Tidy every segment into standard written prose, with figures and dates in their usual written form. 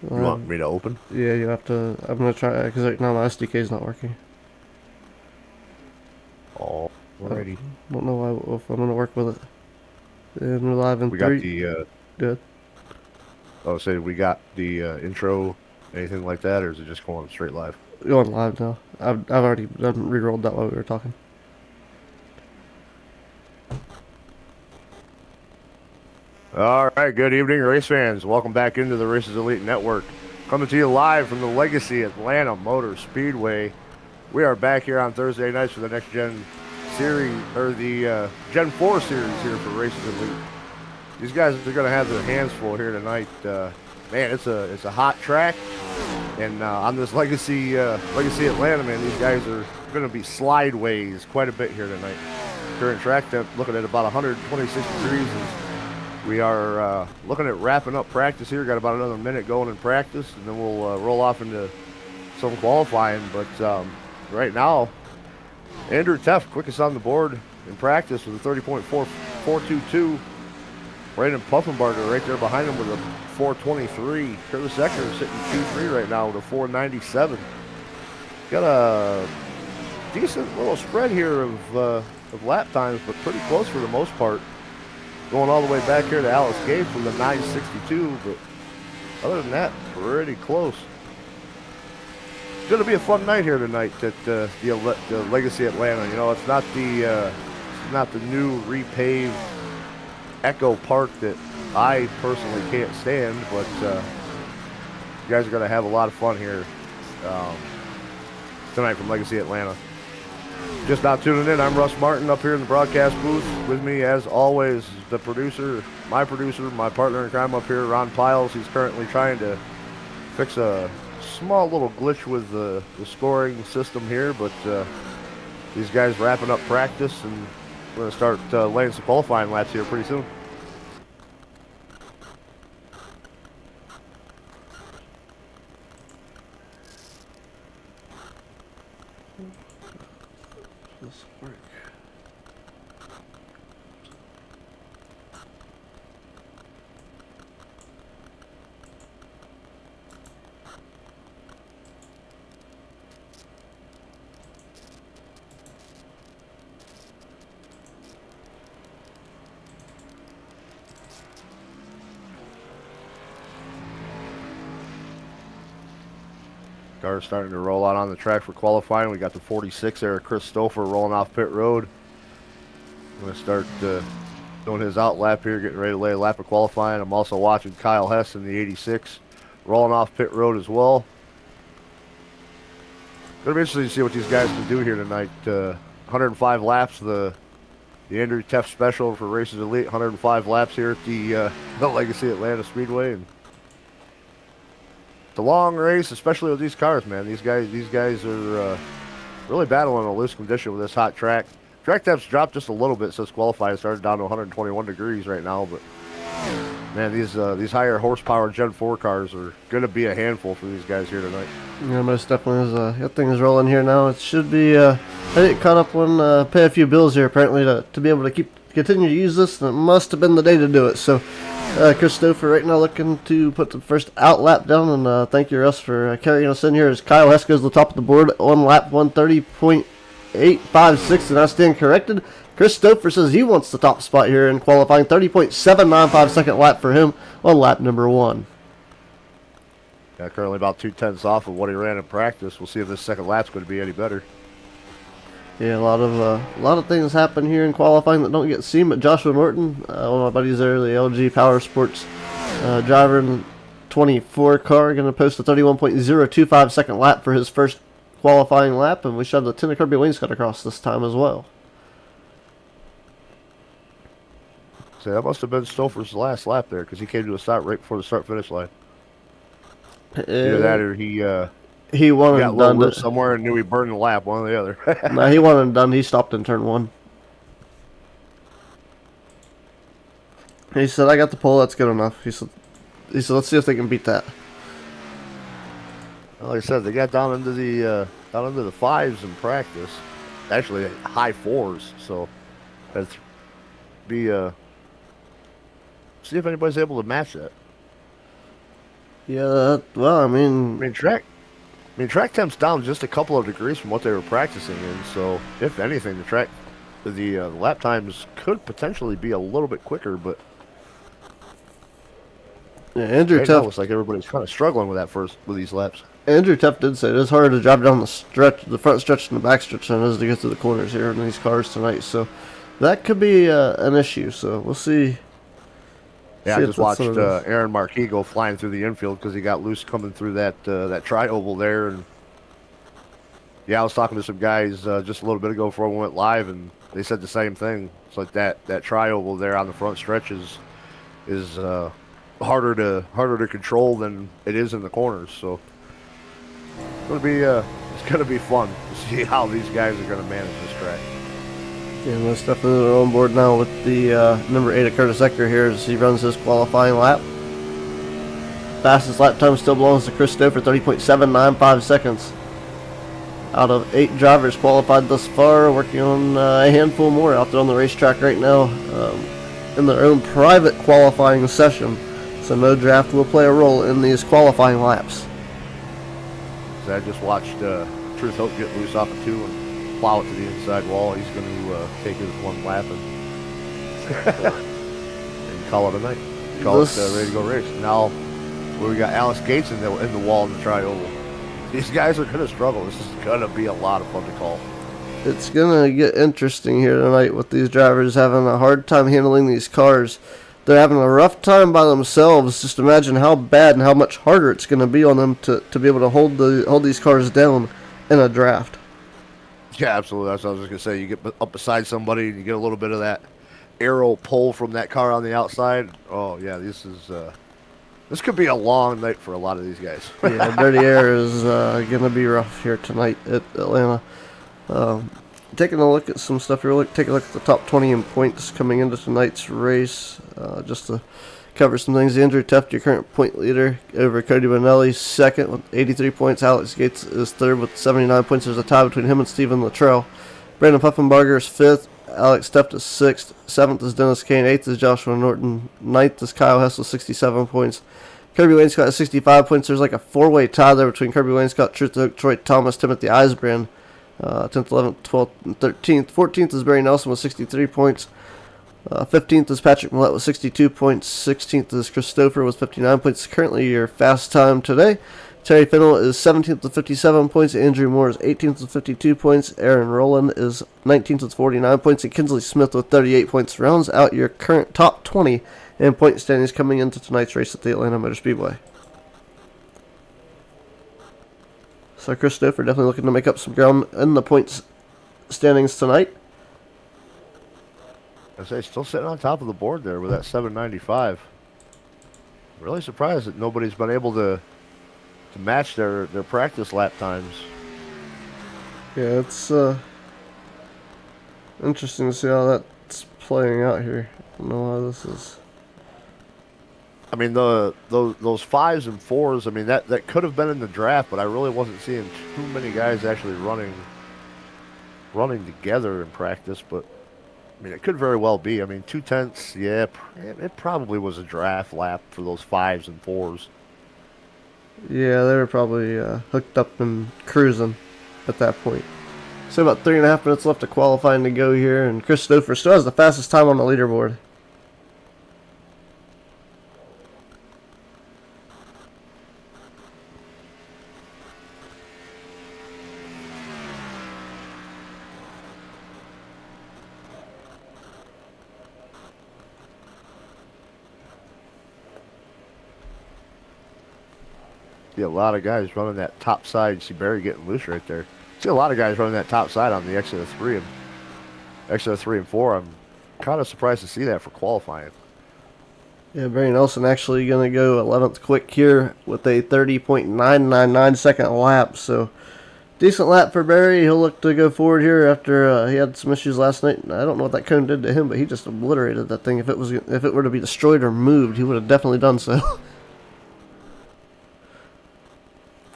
You want me to open? Yeah, you have to. I'm gonna try because right now my SDK is not working. I Alrighty. don't know why. If I'm gonna work with it, and we're live in We got three. the, Good. say we got the intro, anything like that, or is it just going straight live? Going live now. I've already done re-rolled that while we were talking. All right, good evening, race fans. Welcome back into the Races Elite Network. Coming to you live from the Legacy Atlanta Motor Speedway. We are back here on Thursday nights for the next gen series, or the Gen 4 series here for Races Elite. These guys are going to have their hands full here tonight. Man, it's a hot track. And on this Legacy Atlanta, man, these guys are going to be slideways quite a bit here tonight. Current track depth looking at about 126 degrees. We are looking at wrapping up practice here. Got about another minute going in practice, and then we'll roll off into some qualifying. But right now, Andrew Teff, quickest on the board in practice with a 30.4422. Brandon Puffenbarger right there behind him with a 423. Curtis Ecker sitting 2-3 right now with a 497. Got a decent little spread here of lap times, but pretty close for the most part. Going all the way back here to Alice Gage from the 962, but other than that, pretty close. It's going to be a fun night here tonight at the Legacy Atlanta. You know, it's not the new repaved Echo Park that I personally can't stand, but you guys are going to have a lot of fun here tonight from Legacy Atlanta. Just now tuning in, I'm Russ Martin up here in the broadcast booth. With me, as always, the producer, my partner in crime up here, Ron Piles. He's currently trying to fix a small little glitch with the scoring system here, but these guys wrapping up practice, and we're going to start laying some qualifying laps here pretty soon. This work. Cars starting to roll out on the track for qualifying. We got the 46 there, Chris Stouffer, rolling off pit road. I'm going to start doing his out lap here, getting ready to lay a lap of qualifying. I'm also watching Kyle Hess in the 86, rolling off pit road as well. Going to be interesting to see what these guys can do here tonight. 105 laps, the Andrew Teff special for Races Elite. 105 laps here at the Legacy Atlanta Speedway. And it's a long race, especially with these cars, man. These guys are really battling a loose condition with this hot track. Track temp's dropped just a little bit since qualifying started, down to 121 degrees right now. But man, these higher horsepower Gen 4 cars are going to be a handful for these guys here tonight. Yeah, most definitely is. That thing is rolling here now. It should be. I didn't caught up on pay a few bills here apparently to be able to continue to use this, and it must have been the day to do it. So. Chris Stouffer right now looking to put the first out lap down, and thank you, Russ, for carrying us in here as Kyle Hess goes to the top of the board on lap 130.856, and I stand corrected. Chris Stouffer says he wants the top spot here in qualifying, 30.795 second lap for him on lap number 1. Yeah, currently about 2/10 off of what he ran in practice. We'll see if this second lap's going to be any better. Yeah, a lot of things happen here in qualifying that don't get seen. But Joshua Norton, one of my buddies there, the LG Power Sports driver in 24 car, going to post a 31.025 second lap for his first qualifying lap, and we should have the Tinna Kirby wainscot across this time as well. So that must have been Stouffer's last lap there, because he came to a stop right before the start-finish line. Either that or he won got and done it somewhere and knew he burned the lap, one or the other. No, he won and done. He stopped in turn 1. He said, "I got the pole. That's good enough." He said, "Let's see if they can beat that." Like I said, they got down into the fives in practice. Actually, high fours. So that's see if anybody's able to match that. Yeah, well, I I mean, mean, track temp's down just a couple of degrees from what they were practicing in. So, if anything, the lap times could potentially be a little bit quicker. But yeah, Andrew right now, it Tuff looks like everybody's kind of struggling with these laps. Andrew Tuff did say it is harder to drive down the front stretch and the back stretch than it is to get to the corners here in these cars tonight. So that could be an issue. So we'll see. Yeah, See I if just that's what watched it is. Aaron Marquis go flying through the infield because he got loose coming through that tri-oval there. And yeah, I was talking to some guys just a little bit ago before we went live, and they said the same thing. It's like that tri-oval there on the front stretch is harder to control than it is in the corners. So it's gonna be fun to see how these guys are gonna manage this track. Yeah, most definitely they're on board now with the number 8 of Curtis Ecker here as he runs his qualifying lap. Fastest lap time still belongs to Chris Stowe for 30.795 seconds. Out of 8 drivers qualified thus far, working on a handful more out there on the racetrack right now in their own private qualifying session. So no draft will play a role in these qualifying laps. So I just watched Truth Hope get loose off of 2 and plow it to the inside wall. He's going to take his one lap and call it a night. Call it ready to go race. Now we got Alex Gates in the wall in the tri-oval. These guys are going to struggle. This is going to be a lot of fun to call. It's going to get interesting here tonight with these drivers having a hard time handling these cars. They're having a rough time by themselves. Just imagine how bad and how much harder it's going to be on them to be able to hold these cars down in a draft. Yeah, absolutely. That's what I was just going to say. You get up beside somebody and you get a little bit of that aero pull from that car on the outside. Oh, yeah, this could be a long night for a lot of these guys. Yeah, dirty air is going to be rough here tonight at Atlanta. Taking a look at some stuff here, take a look at the top 20 in points coming into tonight's race, just to cover some things. Andrew Tuft, your current point leader, over Cody Bonelli, second with 83 points. Alex Gates is third with 79 points. There's a tie between him and Steven Luttrell. Brandon Puffenbarger is fifth. Alex Tuft is sixth. Seventh is Dennis Kane. Eighth is Joshua Norton. Ninth is Kyle Hess with 67 points. Kirby Wainscott has 65 points. There's like a four-way tie there between Kirby Wainscott, Truth Oak, Troy Thomas, Timothy Eisbrand. 10th, 11th, 12th, and 13th. 14th is Barry Nelson with 63 points. 15th is Patrick Millette with 62 points. 16th is Christopher with 59 points. Currently your fast time today. Terry Fennell is 17th with 57 points. Andrew Moore is 18th with 52 points. Aaron Rowland is 19th with 49 points. And Kinsley Smith with 38 points rounds out your current top 20 in point standings coming into tonight's race at the Atlanta Motor Speedway. So Chris Stouffer definitely looking to make up some ground in the points standings tonight. I say still sitting on top of the board there with that 795. Really surprised that nobody's been able to match their practice lap times. Yeah, it's interesting to see how that's playing out here. I don't know how this is. I mean, those fives and fours. I mean, that could have been in the draft, but I really wasn't seeing too many guys actually running together in practice. But I mean, it could very well be. I mean, 2/10, yeah, it probably was a draft lap for those fives and fours. Yeah, they were probably hooked up and cruising at that point. So about 3.5 minutes left to qualifying to go here, and Chris Stouffer still has the fastest time on the leaderboard. See a lot of guys running that top side. You see Barry getting loose right there. See a lot of guys running that top side on the exit of 3 and 4. I'm kind of surprised to see that for qualifying. Yeah, Barry Nelson actually going to go 11th quick here with a 30.999 second lap. So decent lap for Barry. He'll look to go forward here after he had some issues last night. I don't know what that cone did to him, but he just obliterated that thing. If it were to be destroyed or moved, he would have definitely done so.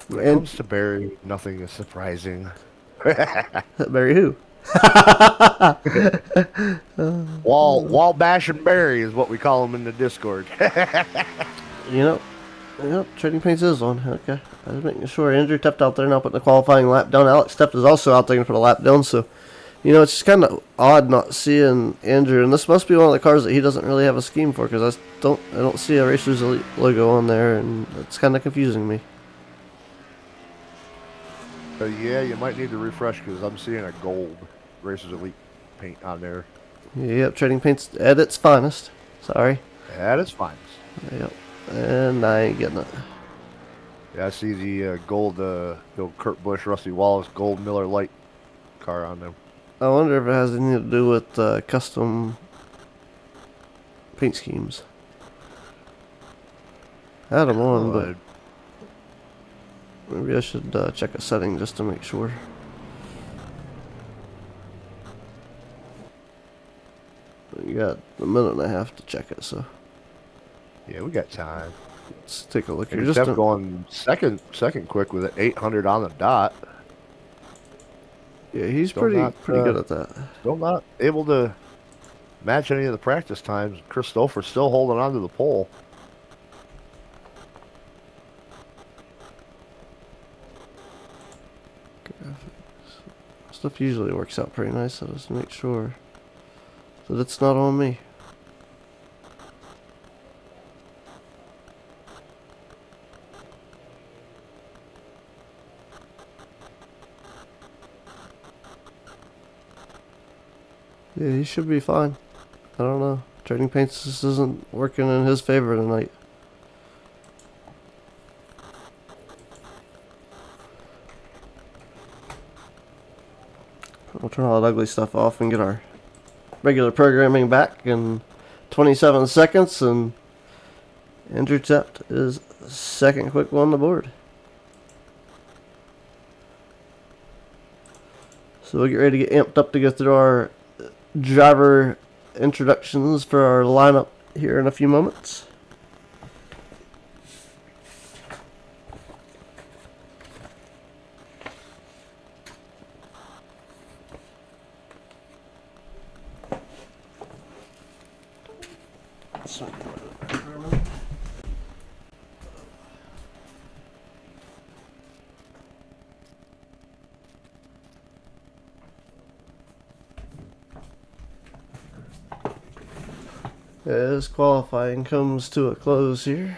When it comes to Barry, nothing is surprising. Barry who? Wall bashing Barry is what we call him in the Discord. You know, Yep, Trading Paints is on. Okay. I was making sure. Andrew Teft out there now putting the qualifying lap down. Alex Teft is also out there to put a lap down. So, it's just kind of odd not seeing Andrew. And this must be one of the cars that he doesn't really have a scheme for, because I don't see a Racers Elite logo on there, and it's kind of confusing me. Yeah, you might need to refresh because I'm seeing a gold Racers Elite paint on there. Yep, Trading Paints at its finest. Sorry. At its finest. Yep. And I ain't getting it. Yeah, I see the gold, Kurt Busch, Rusty Wallace, gold Miller Lite car on them. I wonder if it has anything to do with custom paint schemes. I had them on, but maybe I should check a setting just to make sure. You got a minute and a half to check it, so. Yeah, we got time. Let's take a look here. Just going second quick with an 800 on the dot. Yeah, he's pretty good at that. Still not able to match any of the practice times. Christopher still holding on to the pole. Stuff usually works out pretty nice, so just make sure that it's not on me. Yeah, he should be fine. I don't know. Trading Paints just isn't working in his favor tonight. We'll turn all that ugly stuff off and get our regular programming back in 27 seconds, and Andrew Teft is second quick on the board. So we'll get ready to get amped up to go through our driver introductions for our lineup here in a few moments. As qualifying comes to a close here,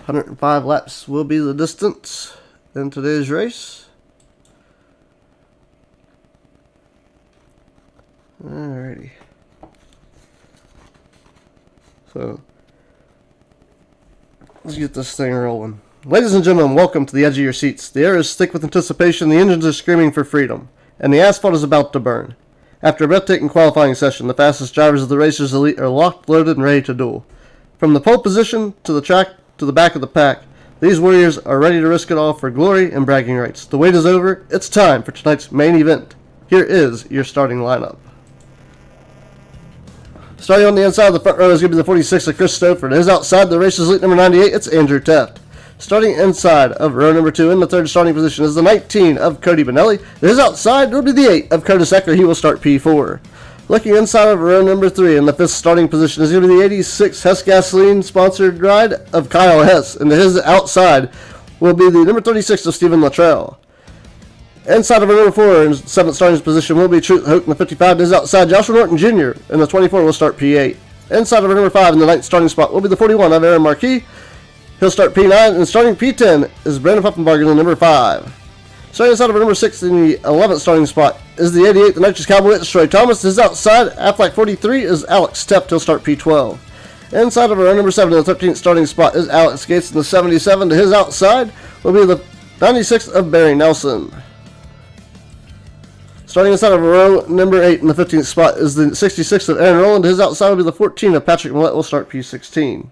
105 laps will be the distance in today's race. Alrighty. So, let's get this thing rolling. Ladies and gentlemen, welcome to the edge of your seats. The air is thick with anticipation, the engines are screaming for freedom, and the asphalt is about to burn. After a breathtaking qualifying session, the fastest drivers of the Racers Elite are locked, loaded, and ready to duel. From the pole position to the track to the back of the pack, these warriors are ready to risk it all for glory and bragging rights. The wait is over. It's time for tonight's main event. Here is your starting lineup. Starting on the inside of the front row is going to be the 46 of Chris Stouffer. It is outside the Racers Elite number 98. It's Andrew Teft. Starting inside of row number 2 in the third starting position is the 19 of Cody Benelli. It is outside. It will be the 8 of Curtis Ecker. He will start P4. Looking inside of row number 3 in the fifth starting position is going to be the 86 Hess Gasoline sponsored ride of Kyle Hess. And to his outside will be the number 36 of Stephen Luttrell. Inside of row number 4 in seventh starting position will be Truth Hoke in the 55. It is outside Joshua Norton Jr. In the 24 will start P8. Inside of row number 5 in the ninth starting spot will be the 41 of Aaron Marquis. He'll start P9, and starting P10 is Brandon Pufenbarger in the number 5. Starting inside of number 6 in the 11th starting spot is the 88, the Nitrous Cowboy. It's Troy Thomas. This is outside. Aflac 43 is Alex Teft. He'll start P12. Inside of row number 7 in the 13th starting spot is Alex Gates in the 77. To his outside will be the 96 of Barry Nelson. Starting inside of row number 8 in the 15th spot is the 66 of Aaron Rowland. To his outside will be the 14 of Patrick Millett. Will start P16.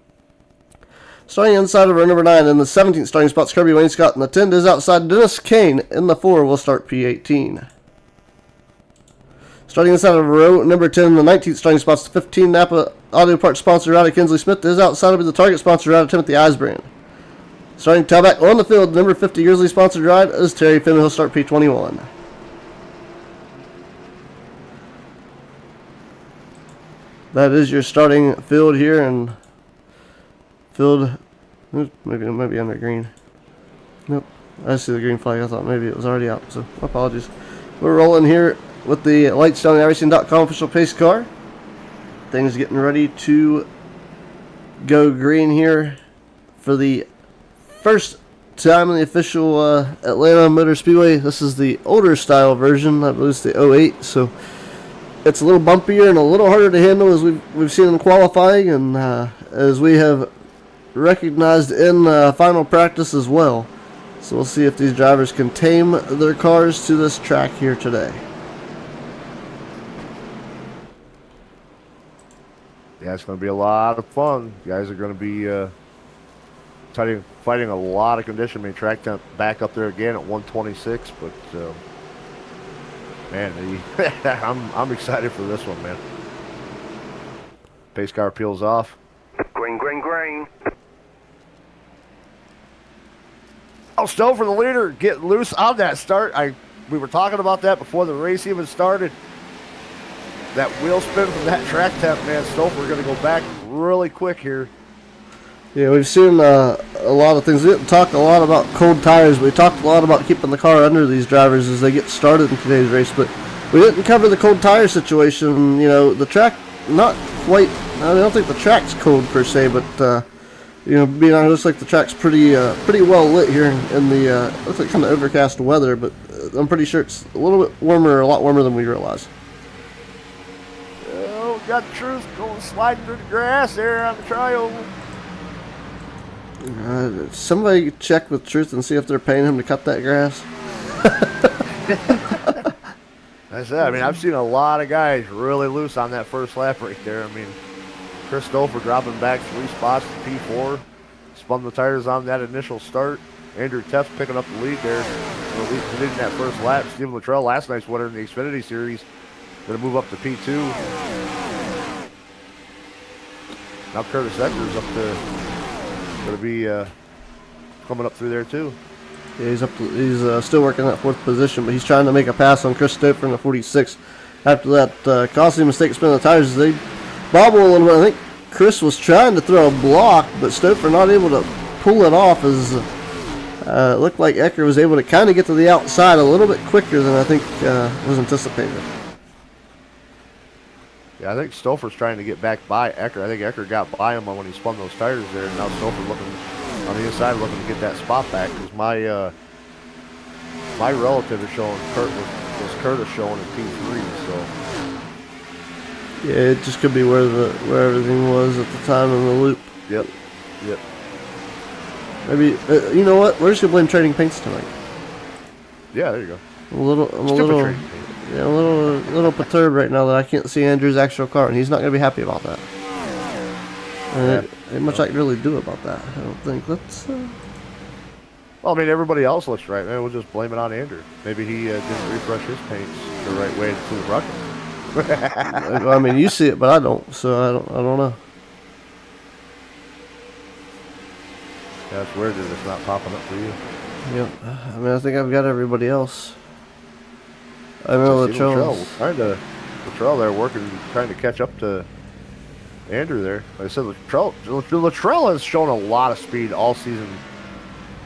Starting inside of row number 9 in the 17th starting spot is Kirby Wainscott in the 10. Is outside Dennis Kane in the 4 will start P18. Starting inside of row number 10 in the 19th starting spot is the 15 Napa Auto Parts sponsor out of Kinsley Smith. Is outside will be the Target sponsor out of Timothy Eisbrand. Starting tailback on the field, number 50 Grizzly sponsored ride is Terry Finn. He'll start P21. That is your starting field here, and Field, maybe it might be under green. Nope, I see the green flag. I thought maybe it was already out, so my apologies. We're rolling here with the LightsdownRacing.com official pace car. Things getting ready to go green here for the first time in the official Atlanta Motor Speedway. This is the older style version. I believe it's the 08, so it's a little bumpier and a little harder to handle as we've seen in qualifying, and as we have recognized in final practice as well. So we'll see if these drivers can tame their cars to this track here today. Yeah, it's going to be a lot of fun. You guys are going to be fighting a lot of condition. I mean, track temp back up there again at 126, but man, I'm excited for this one, man. Pace car peels off. Green, green, green. Oh, Stouffer, the leader, get loose on that start. We were talking about that before the race even started. That wheel spin from that track temp, man. Stouffer going to go back really quick here. Yeah, we've seen a lot of things. We didn't talk a lot about cold tires. We talked a lot about keeping the car under these drivers as they get started in today's race, but we didn't cover the cold tire situation. You know, the track, not quite, I don't think the track's cold per se, but you know, being honest, looks like the track's pretty well lit here in the looks like kind of overcast weather, but I'm pretty sure it's a little bit warmer, a lot warmer than we realized. Oh, got Truth going sliding through the grass there on the trial. Somebody check with Truth and see if they're paying him to cut that grass. That's it. I mean, I've seen a lot of guys really loose on that first lap right there. I mean, Chris Stouffer dropping back 3 spots to P4. Spun the tires on that initial start. Andrew Teff's picking up the lead there. Leading that first lap. Steven Luttrell, last night's winner in the Xfinity Series, going to move up to P2. Now Curtis Ecker's up to, going to be coming up through there too. Yeah, he's still working that 4th position, but he's trying to make a pass on Chris Stouffer in the 46. After that costly mistake spinning the tires, they bobble a little bit. I think Chris was trying to throw a block, but Stouffer not able to pull it off as it looked like Ecker was able to kind of get to the outside a little bit quicker than I think was anticipated. Yeah, I think Stouffer's trying to get back by Ecker. I think Ecker got by him when he spun those tires there, and now Stouffer looking on the inside, looking to get that spot back. Because my relative is showing was Curtis showing at P3, so. Yeah, it just could be where everything was at the time in the loop. Yep. Maybe you know what? We're just gonna blame trading paints tonight. Yeah, there you go. I'm a little perturbed right now that I can't see Andrew's actual car, and he's not gonna be happy about that. And ain't much I can really do about that. I don't think. Let's. Well, I mean, everybody else looks right, man. We'll just blame it on Andrew. Maybe he didn't refresh his paints the right way to the bucket. I mean, you see it, but I don't. So I don't know. Yeah, it's weird that it's not popping up for you. Yep. I mean, I think I've got everybody else. I know Luttrell there working, trying to catch up to Andrew there. Like I said, Luttrell has shown a lot of speed all season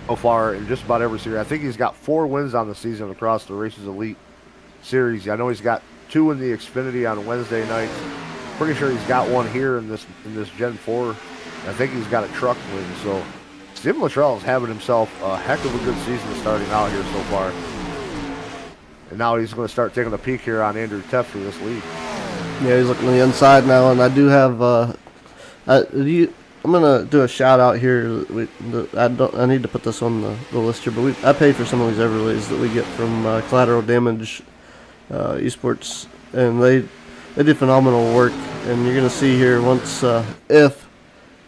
so far in just about every series. I think he's got 4 wins on the season across the Races Elite series. I know he's got 2 in the Xfinity on Wednesday nights. Pretty sure he's got 1 here in this Gen 4. I think he's got a truck win. So Steven Luttrell is having himself a heck of a good season starting out here so far. And now he's going to start taking a peek here on Andrew Teff for this lead. Yeah, he's looking on the inside now, and I do have. I'm going to do a shout out here. I need to put this on the list here, but I paid for some of these overlays that we get from Collateral Damage Esports, and they did phenomenal work. And you're going to see here once if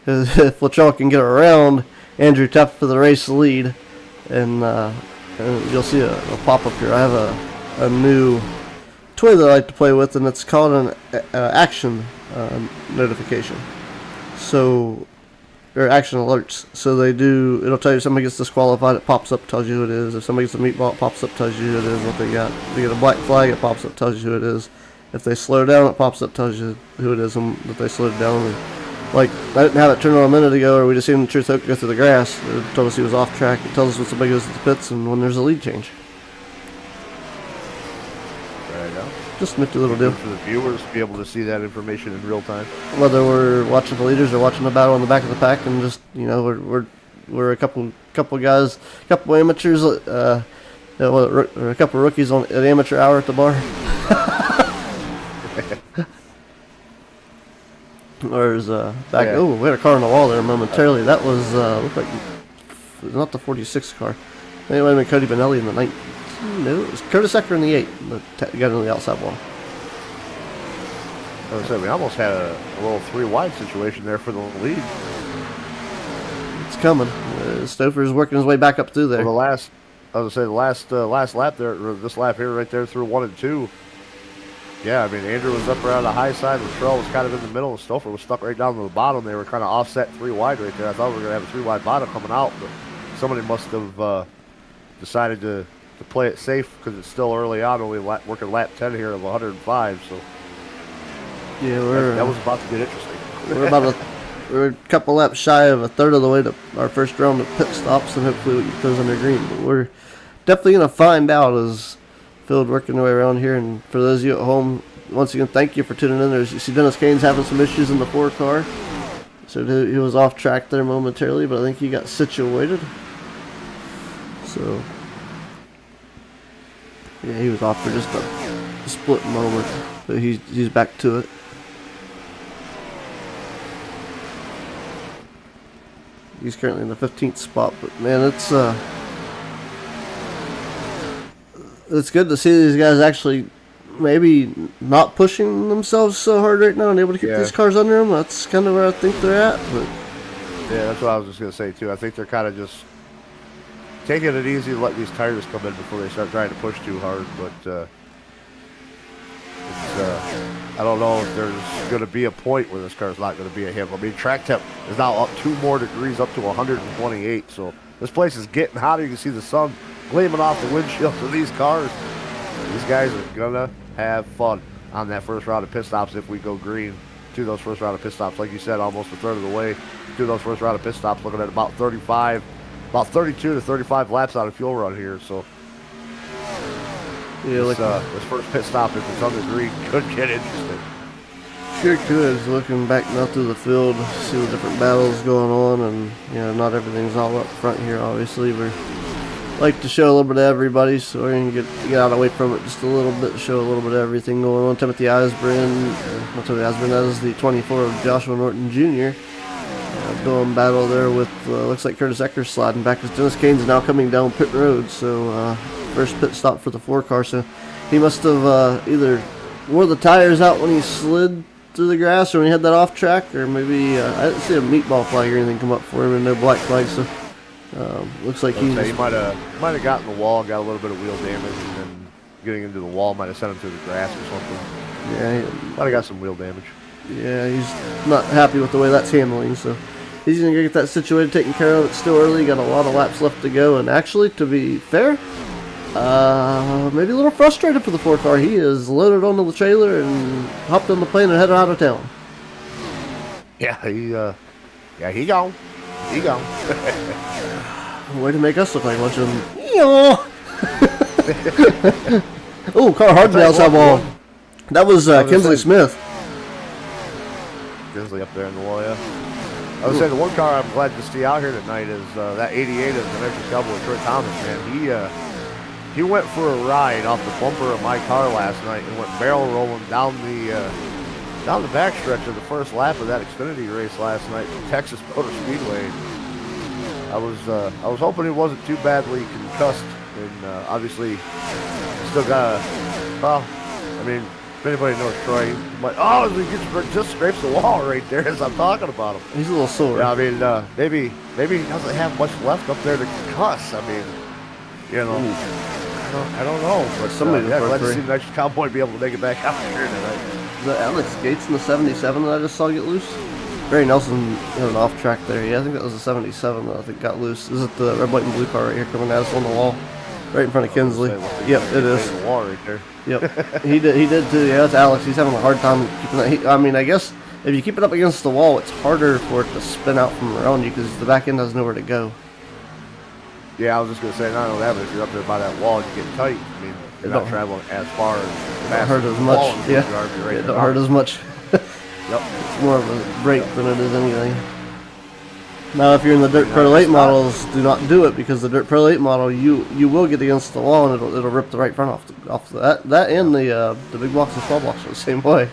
Luttrell can get around Andrew Teff for the race lead, and you'll see a pop up here. I have a new toy that I like to play with, and it's called an action notification. So, or action alerts. So it'll tell you if somebody gets disqualified, it pops up, tells you who it is. If somebody gets a meatball, it pops up, tells you who it is, what they got. If they get a black flag, it pops up, tells you who it is. If they slow down, it pops up, tells you who it is and that they slowed down. Like, I didn't have it turned on a minute ago, or we just seen the Truth Oak go through the grass. It told us he was off track. It tells us when somebody goes to the pits and when there's a lead change. There you go. Just a nifty little deal. For the viewers to be able to see that information in real time. Whether we're watching the leaders or watching the battle in the back of the pack, and just, you know, we're a couple guys, a couple amateurs, or a couple rookies on at amateur hour at the bar. There's back. Yeah. Oh, we had a car on the wall there momentarily. That was looked like not the 46 car. I think it might have been Cody Benelli in the 19. No, it was Curtis Ecker in the 8. That got on the outside wall. I was saying, we almost had a little 3-wide situation there for the lead. It's coming. Stouffer's working his way back up through there. Well, I was gonna say the last lap there, or this lap here, right there through 1 and 2. Yeah, I mean, Andrew was up around the high side. Latrell was kind of in the middle, and Stouffer was stuck right down to the bottom. They were kind of offset 3-wide right there. I thought we were going to have a 3-wide bottom coming out, but somebody must have decided to play it safe because it's still early on. Only working lap 10 here of 105, so Yeah, that was about to get interesting. we're a couple laps shy of a third of the way to our first round of pit stops, and hopefully we can close under green. But we're definitely going to find out as Phil working their way around here. And for those of you at home, once again, thank you for tuning in. You see Dennis Kane's having some issues in the 4 car. So he was off track there momentarily, but I think he got situated. So, yeah, he was off for just a split moment, but he's back to it. He's currently in the 15th spot, but man, it's good to see these guys actually maybe not pushing themselves so hard right now and able to keep these cars under them. That's kind of where I think they're at. But yeah, that's what I was just going to say, too. I think they're kind of just taking it easy to let these tires come in before they start trying to push too hard. But I don't know if there's going to be a point where this car's not going to be a hit. I mean, track temp is now up 2 more degrees, up to 128. So this place is getting hotter. You can see the sun gleaming off the windshields of these cars. These guys are going to have fun on that first round of pit stops if we go green to those first round of pit stops. Like you said, almost a third of the way to those first round of pit stops, looking at about 32 to 35 laps on a fuel run here. So yeah, this first pit stop, if it's under green, could get interesting. Sure could. Looking back now through the field, see the different battles going on, and not everything's all up front here. Obviously, we like to show a little bit of everybody, so we're gonna get out away from it just a little bit, show a little bit of everything going on. Timothy Osborne, that is the 24 of Joshua Norton Jr. Doing battle there with looks like Curtis Ecker sliding back as Dennis Kane's now coming down pit road. So first pit stop for the 4 car. So he must have either wore the tires out when he slid through the grass, or when he had that off track, or maybe I didn't see a meatball flag or anything come up for him, and no black flag. So looks like he might have gotten the wall, got a little bit of wheel damage, and then getting into the wall might have sent him to the grass or something. Yeah, might have got some wheel damage. Yeah, he's not happy with the way that's handling, so he's going to get that situated, taken care of. It's still early, got a lot of laps left to go, and actually, to be fair, maybe a little frustrated for the 4 car. He is loaded onto the trailer and hopped on the plane and headed out of town. Yeah, he gone. He gone. Way to make us look like a bunch of them. Oh, Carl Hardin outside wall. That was Kinsley Smith. Kinsley up there in the wall, yeah. I would say the 1 car I'm glad to see out here tonight is that 88 of the Metric Cowboy, Troy Thomas, man. He went for a ride off the bumper of my car last night and went barrel rolling down the backstretch of the first lap of that Xfinity race last night from Texas Motor Speedway. I was hoping he wasn't too badly concussed, and obviously still got if anybody knows Troy, he just scrapes the wall right there as I'm talking about him. He's a little sore. Yeah, I mean, maybe he doesn't have much left up there to concuss. I mean, I don't know. But glad to see the next Cowboy be able to make it back out here tonight. Is that Alex Gates in the 77 that I just saw get loose? Barry Nelson had an off track there. Yeah, I think that was the 77 that I think got loose. Is it the red, white, and blue car right here coming at us on the wall? Right in front of Kinsley. Yep, it is. The wall right there. Yep, he did too. Yeah, that's Alex. He's having a hard time keeping that. I guess if you keep it up against the wall, it's harder for it to spin out from around you because the back end has nowhere to go. Yeah, I was just gonna say not only that, but if you're up there by that wall, you get tight. I mean, you're not traveling as far as fast. Don't hurt as much. Yeah, it don't hurt as much. Yep. It's more of a break than it is anything. Now, if you're in the Dirt Pro 8 models, do not do it because the Dirt Pro 8 model, you will get against the wall and it'll rip the right front off that and the big blocks and small blocks are the same way.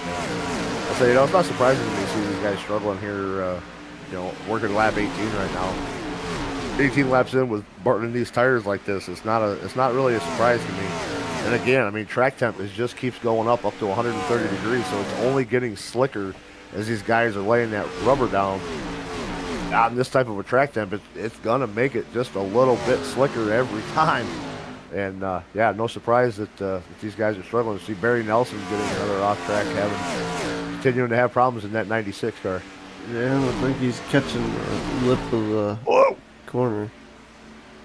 I'll say, it's not surprising to me to see these guys struggling here. Working lap 18 right now. 18 laps in with burning these tires like this, it's not really a surprise to me. And again, I mean, track temp just keeps going up to 130 degrees, so it's only getting slicker as these guys are laying that rubber down. On this type of a track temp, it's gonna make it just a little bit slicker every time. And no surprise that these guys are struggling. To see Barry Nelson getting another off track, continuing to have problems in that 96 car. Yeah, I think he's catching the lip of the corner.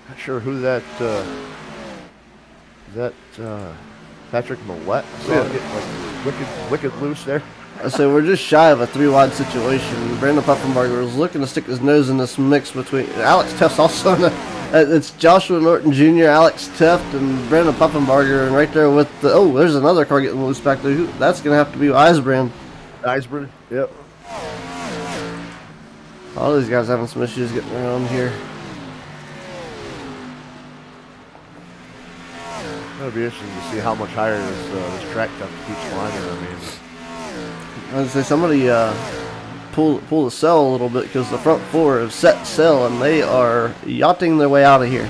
Not sure who that Patrick Millette. Getting wicked loose there. So we're just shy of a 3-wide situation. Brandon Puffenbarger is looking to stick his nose in this mix between Alex Teft's also in it's Joshua Norton Jr., Alex Teft, and Brandon Puffenbarger, and right there with there's another car getting loose back there. That's gonna have to be Eisbrand. Eisbrand, yep. All these guys having some issues getting around here. It'll be interesting to see how much higher this track temp keeps climbing. I mean, I would say somebody pull the sail a little bit because the front four have set sail and they are yachting their way out of here.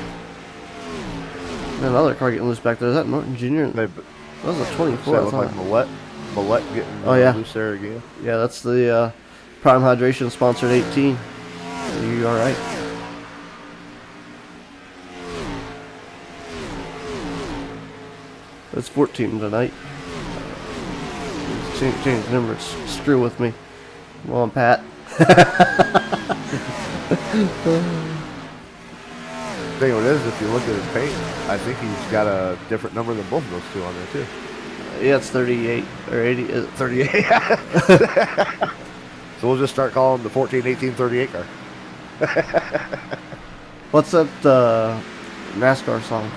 And another car getting loose back there. Is that Norton Jr.? That was a 24. That looked like Millette getting loose there again. Yeah, that's the Prime Hydration sponsored 18. You all right? It's 14 tonight. Change the numbers. Screw with me. Come on, Pat. The thing of it is, if you look at his paint, I think he's got a different number than both of those two on there, too. Yeah, it's 38 or 80. 38. So we'll just start calling him the 14, 18, 38 car. What's that NASCAR song?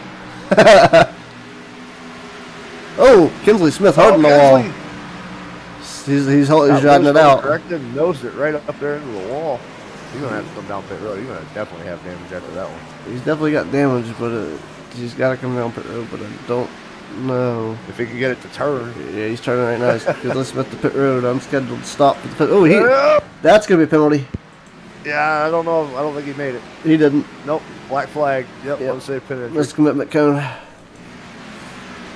Oh, Kinsley Smith hard in the wall. He's riding it out. Corrected and nosed it right up there into the wall. He's going to have to come down pit road. He's going to definitely have damage after that one. He's definitely got damage, but he's got to come down pit road, but I don't know. If he can get it to turn. Yeah, he's turning right now. He's Kinsley Smith to pit road. Unscheduled stop. For the pit. Oh, that's going to be a penalty. Yeah, I don't know. I don't think he made it. He didn't. Nope. Black flag. Yep. Unsafe penalty. Missed commitment cone.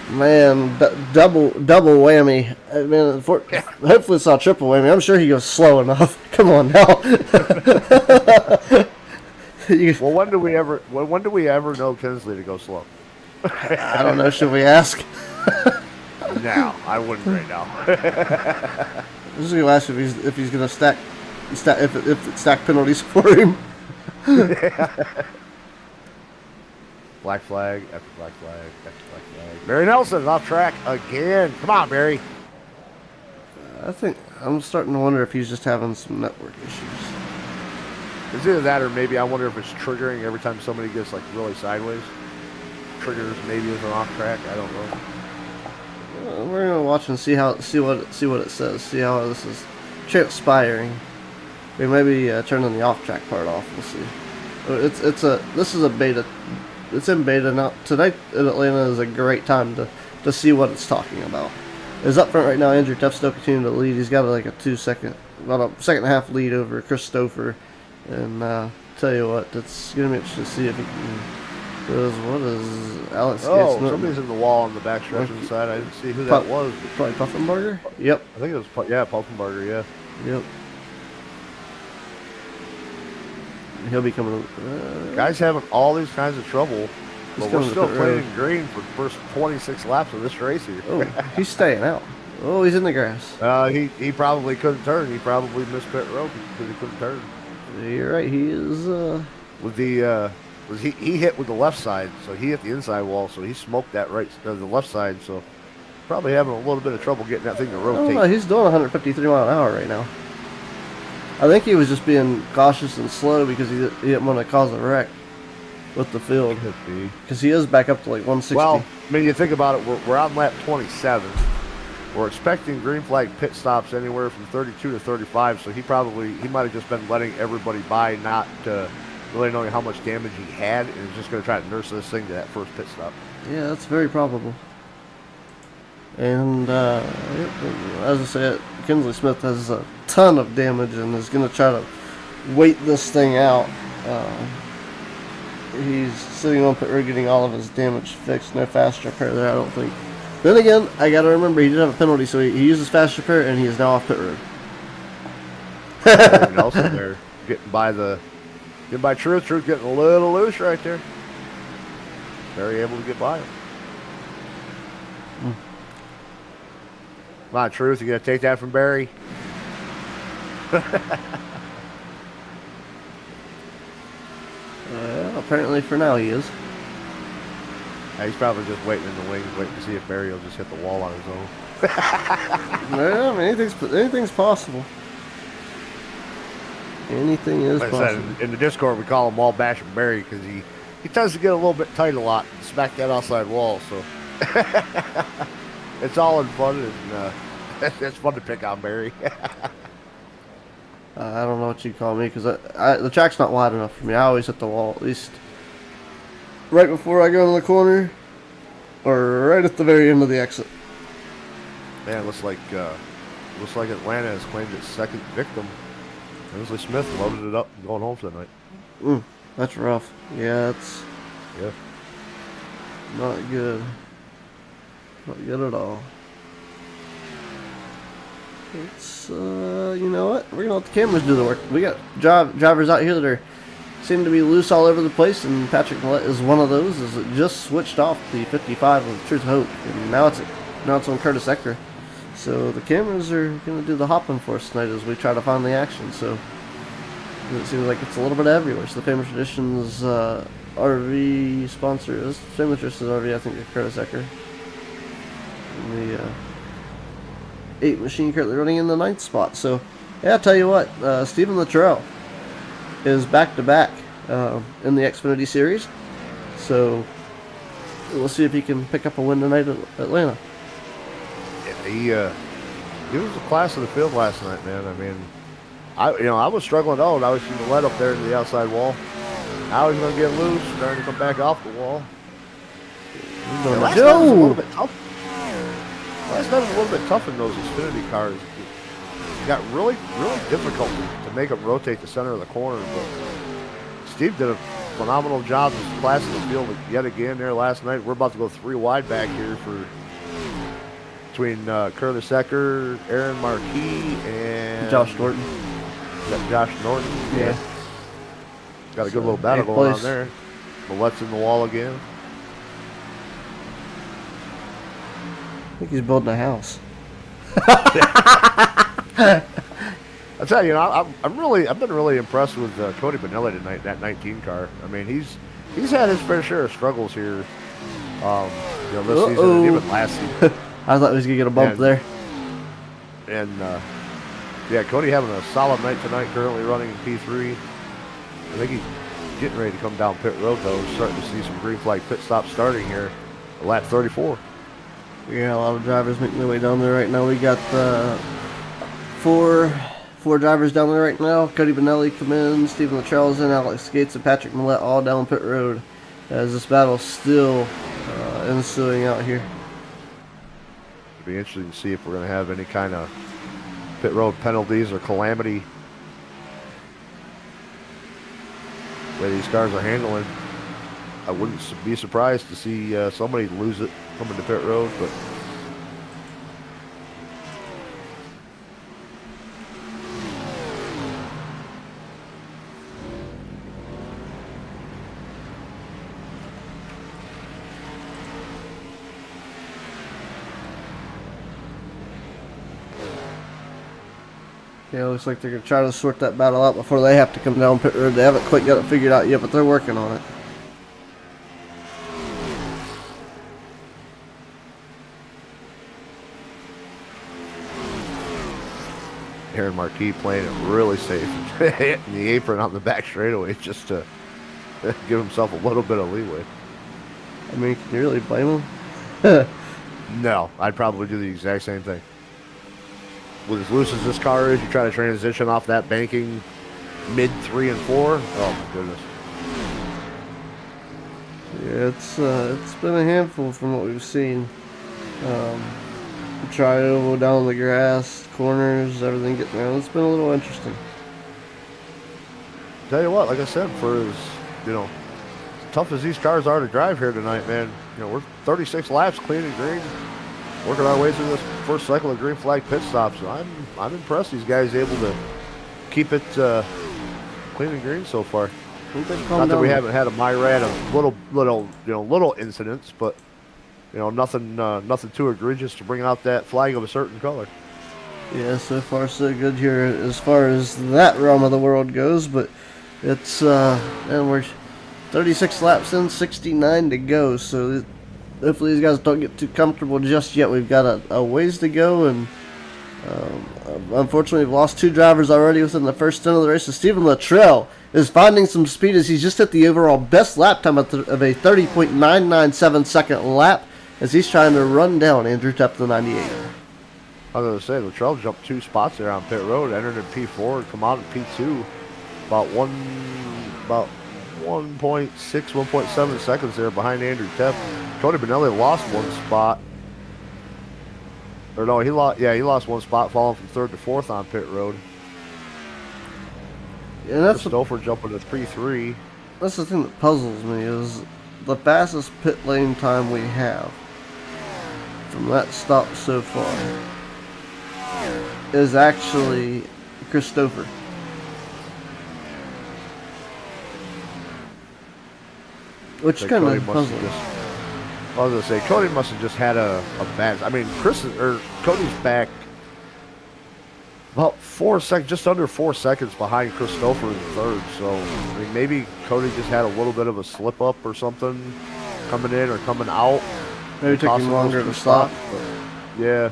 Man, double whammy. I mean, hopefully it's not triple whammy. I'm sure he goes slow enough. Come on now. Well, when do we ever know Kinsley to go slow? I don't know. Should we ask? Now, I wouldn't right now. I'm just gonna ask if he's gonna stack penalties for him. Black flag after black flag after black flag. Barry Nelson off track again. Come on, Barry. I think I'm starting to wonder if he's just having some network issues. It's either that or maybe I wonder if it's triggering every time somebody gets like really sideways. Triggers maybe as an off track. I don't know. We're gonna watch and see what it says. See how this is transpiring. We maybe turning the off track part off. We'll see. This is a beta. It's in beta now. Tonight in Atlanta is a great time to see what it's talking about. Is up front right now. Andrew Tuff still continuing to lead. He's got like about a second and a half lead over Chris Stouffer. And tell you what, it's gonna be interesting to see if he can. What is Alex? Somebody's in the wall on the back stretch inside. I didn't see who that was. Probably Puffenbarger. Yep. I think it was Puffenbarger. Yeah. Yep. He'll be coming. Guys having all these kinds of trouble, but we're still playing green for the first 26 laps of this race here. Oh, he's staying out. Oh, he's in the grass. He probably couldn't turn. He probably missed pit road because he couldn't turn. You're right. He is. With the he hit with the left side, so he hit the inside wall, so he smoked that the left side. So Probably having a little bit of trouble getting that thing to I don't know. rotate. He's doing 153 mile an hour right now. I think he was just being cautious and slow because he didn't want to cause a wreck with the field. Could be. Because he is back up to like 160. Well, I mean, you think about it, we're on lap 27. We're expecting green flag pit stops anywhere from 32 to 35, so he might have just been letting everybody by, not really knowing how much damage he had, and is just going to try to nurse this thing to that first pit stop. Yeah, that's very probable. And as I said, Kinsley Smith has a ton of damage and is going to try to wait this thing out. He's sitting on pit road getting all of his damage fixed. No fast repair there, I don't think. Then again, I got to remember he did have a penalty, so he uses fast repair and he is now off pit road. Nelson there getting by Truth. Truth getting a little loose right there. Very able to get by him. Come on, Truth, you gonna take that from Barry? Apparently for now he is. He's probably just waiting in the wings, waiting to see if Barry will just hit the wall on his own. Yeah, I mean, anything's possible. Anything is Like I possible. said, in the Discord, we call him Wall Bashing Barry because he tends to get a little bit tight a lot and smack that outside wall. So it's all in fun, and it's fun to pick on Barry. I don't know what you call me because the track's not wide enough for me. I always hit the wall at least right before I go in the corner or right at the very end of the exit. Man, looks like Atlanta has claimed its second victim. Kinsley Smith loaded it up and going home for the night. That's rough. Yeah, it's not good. Not good at all. It's you know what? We're gonna let the cameras do the work. We got drivers out here that seem to be loose all over the place, and Patrick Millett is one of those. Is it just switched off the 55 with Truth Hope, and now it's on Curtis Ecker. So the cameras are gonna do the hopping for us tonight as we try to find the action. So it seems like it's a little bit everywhere. So the Famous Traditions RV sponsor is Famous Traditions RV. I think it's Curtis Ecker. And the 8 machine currently running in the 9th spot. So, yeah, I'll tell you what, Stephen Luttrell is back-to-back in the Xfinity Series. So, we'll see if he can pick up a win tonight at Atlanta. Yeah, he was the class of the field last night, man. I mean, I was struggling out. I was seeing the lead up there to the outside wall. Now he's going to get loose, starting to come back off the wall. Last night was a little bit tough. Last night was a little bit tough in those Xfinity cars. It got really, really difficult to make them rotate the center of the corner. But Steve did a phenomenal job as the class of the field yet again there last night. We're about to go 3 wide back here between Curtis Ecker, Aaron Marquis, and Josh Norton. Josh Norton. Yeah. Got a good little battle going on there. Millett's in the wall again. I think he's building a house. I tell you, I've been really impressed with Cody Benelli tonight. That 19 car. I mean, he's had his fair share of struggles here. This season and even last season. I thought he was gonna get a bump there. And Cody having a solid night tonight. Currently running in P3. I think he's getting ready to come down pit road though. Starting to see some green flag pit stops starting here at lap 34. Yeah, a lot of drivers making their way down there right now. We got four drivers down there right now. Cody Benelli come in, Stephen Luttrell's in, Alex Gates and Patrick Millett all down pit road as this battle's still ensuing out here. It'll be interesting to see if we're going to have any kind of pit road penalties or calamity. The way these cars are handling, I wouldn't be surprised to see somebody lose it coming to pit road, but Yeah, it looks like they're going to try to sort that battle out before they have to come down pit road. They haven't quite got it figured out yet, but they're working on it. Aaron Marquis playing it really safe, hitting the apron on the back straightaway just to give himself a little bit of leeway. I mean, can you really blame him? No, I'd probably do the exact same thing. With as loose as this car is, you try to transition off that banking mid 3 and 4. Oh my goodness. Yeah, it's been a handful from what we've seen. Tri-oval down the grass, corners, everything getting around. It's been a little interesting. Tell you what, like I said, for as tough as these cars are to drive here tonight, man. We're 36 laps clean and green, working our way through this first cycle of green flag pit stops. So I'm impressed these guys able to keep it clean and green so far. Not that we haven't had a myriad of little incidents, but nothing too egregious to bring out that flag of a certain color. Yeah, so far so good here as far as that realm of the world goes, but it's and we're 36 laps in, 69 to go, so hopefully these guys don't get too comfortable just yet. We've got a ways to go, and unfortunately we've lost 2 drivers already within the first stint of the race. So Stephen Luttrell is finding some speed as he's just hit the overall best lap time of a 30.997 second lap as he's trying to run down Andrew Tepp, the 98. I was going to say, Luttrell jumped 2 spots there on pit road, entered in P4, and come out in P2 about 1.6, 1.7 seconds there behind Andrew Tepp. Cody Benelli lost 1 spot. Or no, he lost 1 spot, falling from 3rd to 4th on pit road. Yeah, that's Stouffer jumping to P3. That's the thing that puzzles me is the fastest pit lane time we have from that stop so far is actually Chris Stouffer. Which kind of puzzling. I was going to say, Cody must have just had a bad... I mean, Cody's back about 4 seconds, just under 4 seconds behind Chris Stouffer in 3rd. So, I mean, maybe Cody just had a little bit of a slip up or something coming in or coming out. Maybe it took him longer to stop. Yeah.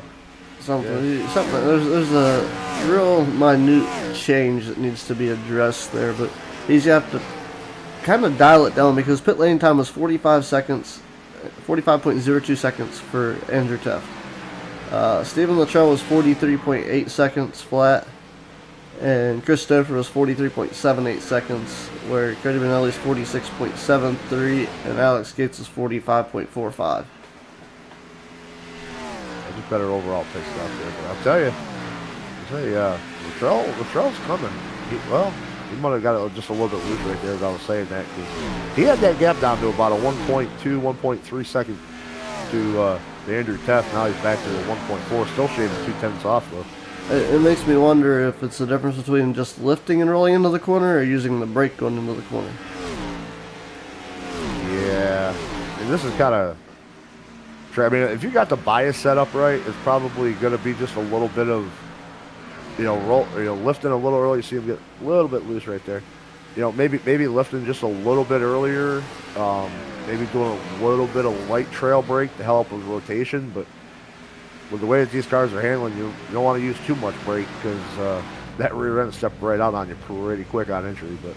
Something. There's a real minute change that needs to be addressed there, but he's have to kind of dial it down because pit lane time was 45.02 seconds for Andrew Tepp. Stephen Luttrell was 43.8 seconds flat, and Chris Stouffer was 43.78 seconds, where Cody Benelli's 46.73 and Alex Gates is 45.45. Just better overall pit stop there, but I'll tell you, Luttrell's coming. He might have got it just a little bit loose right there as I was saying that. He had that gap down to about a 1.2, 1.3 second to Andrew Tepp. Now he's back to a 1.4, still shaving 0.2 off though. It makes me wonder if it's the difference between just lifting and rolling into the corner or using the brake going into the corner. Yeah, and this is kind of... I mean, if you got the bias set up right, it's probably going to be just a little bit of, lifting a little early. See him get a little bit loose right there. Maybe lifting just a little bit earlier. Maybe doing a little bit of light trail brake to help with rotation. But with the way that these cars are handling, you don't want to use too much brake because that rear end stepped right out on you pretty quick on entry. But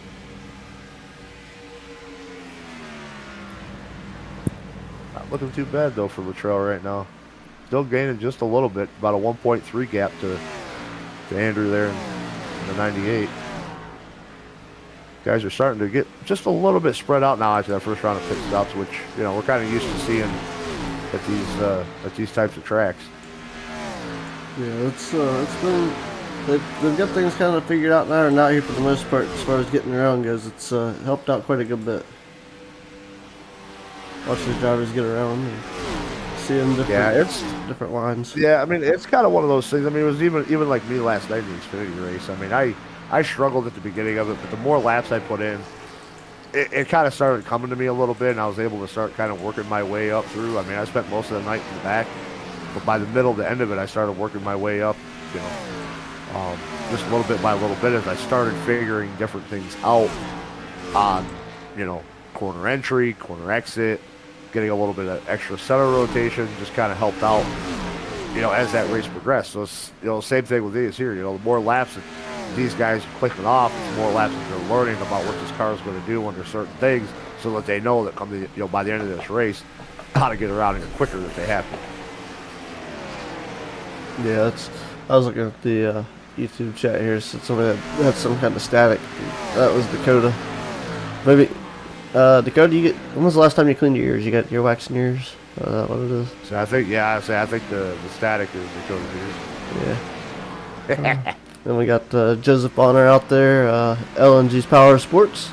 not looking too bad though for Luttrell right now. Still gaining just a little bit, about a 1.3 gap to Andrew there in the 98. Guys are starting to get just a little bit spread out now after that first round of pit stops, which we're kind of used to seeing at these types of tracks. Yeah, it's been they've got things kind of figured out now and out here for the most part as far as getting around goes. It's helped out quite a good bit. Watch these drivers get around and seeing different lines. Yeah, I mean it's kind of one of those things. I mean it was even like me last night in the Xfinity race. I mean I struggled at the beginning of it, but the more laps I put in, it kind of started coming to me a little bit, and I was able to start kind of working my way up through. I mean, I spent most of the night in the back, but by the middle to end of it, I started working my way up, just a little bit by little bit as I started figuring different things out on, corner entry, corner exit, getting a little bit of extra center rotation, just kind of helped out as that race progressed. So it's, same thing with these here. The more laps that these guys are clicking off, the more laps that they're learning about what this car is going to do under certain things, so that they know that by the end of this race, how to get around here quicker if they have to. Yeah, I was looking at the YouTube chat here. Said somebody had some kind of static. That was Dakota. Maybe Dakota, when was the last time you cleaned your ears? You got your wax in your ears? Is that what it is? So I think, I think the static is Dakota's ears. Yeah. Then we got Joseph Bonner out there, LNG's Power Sports,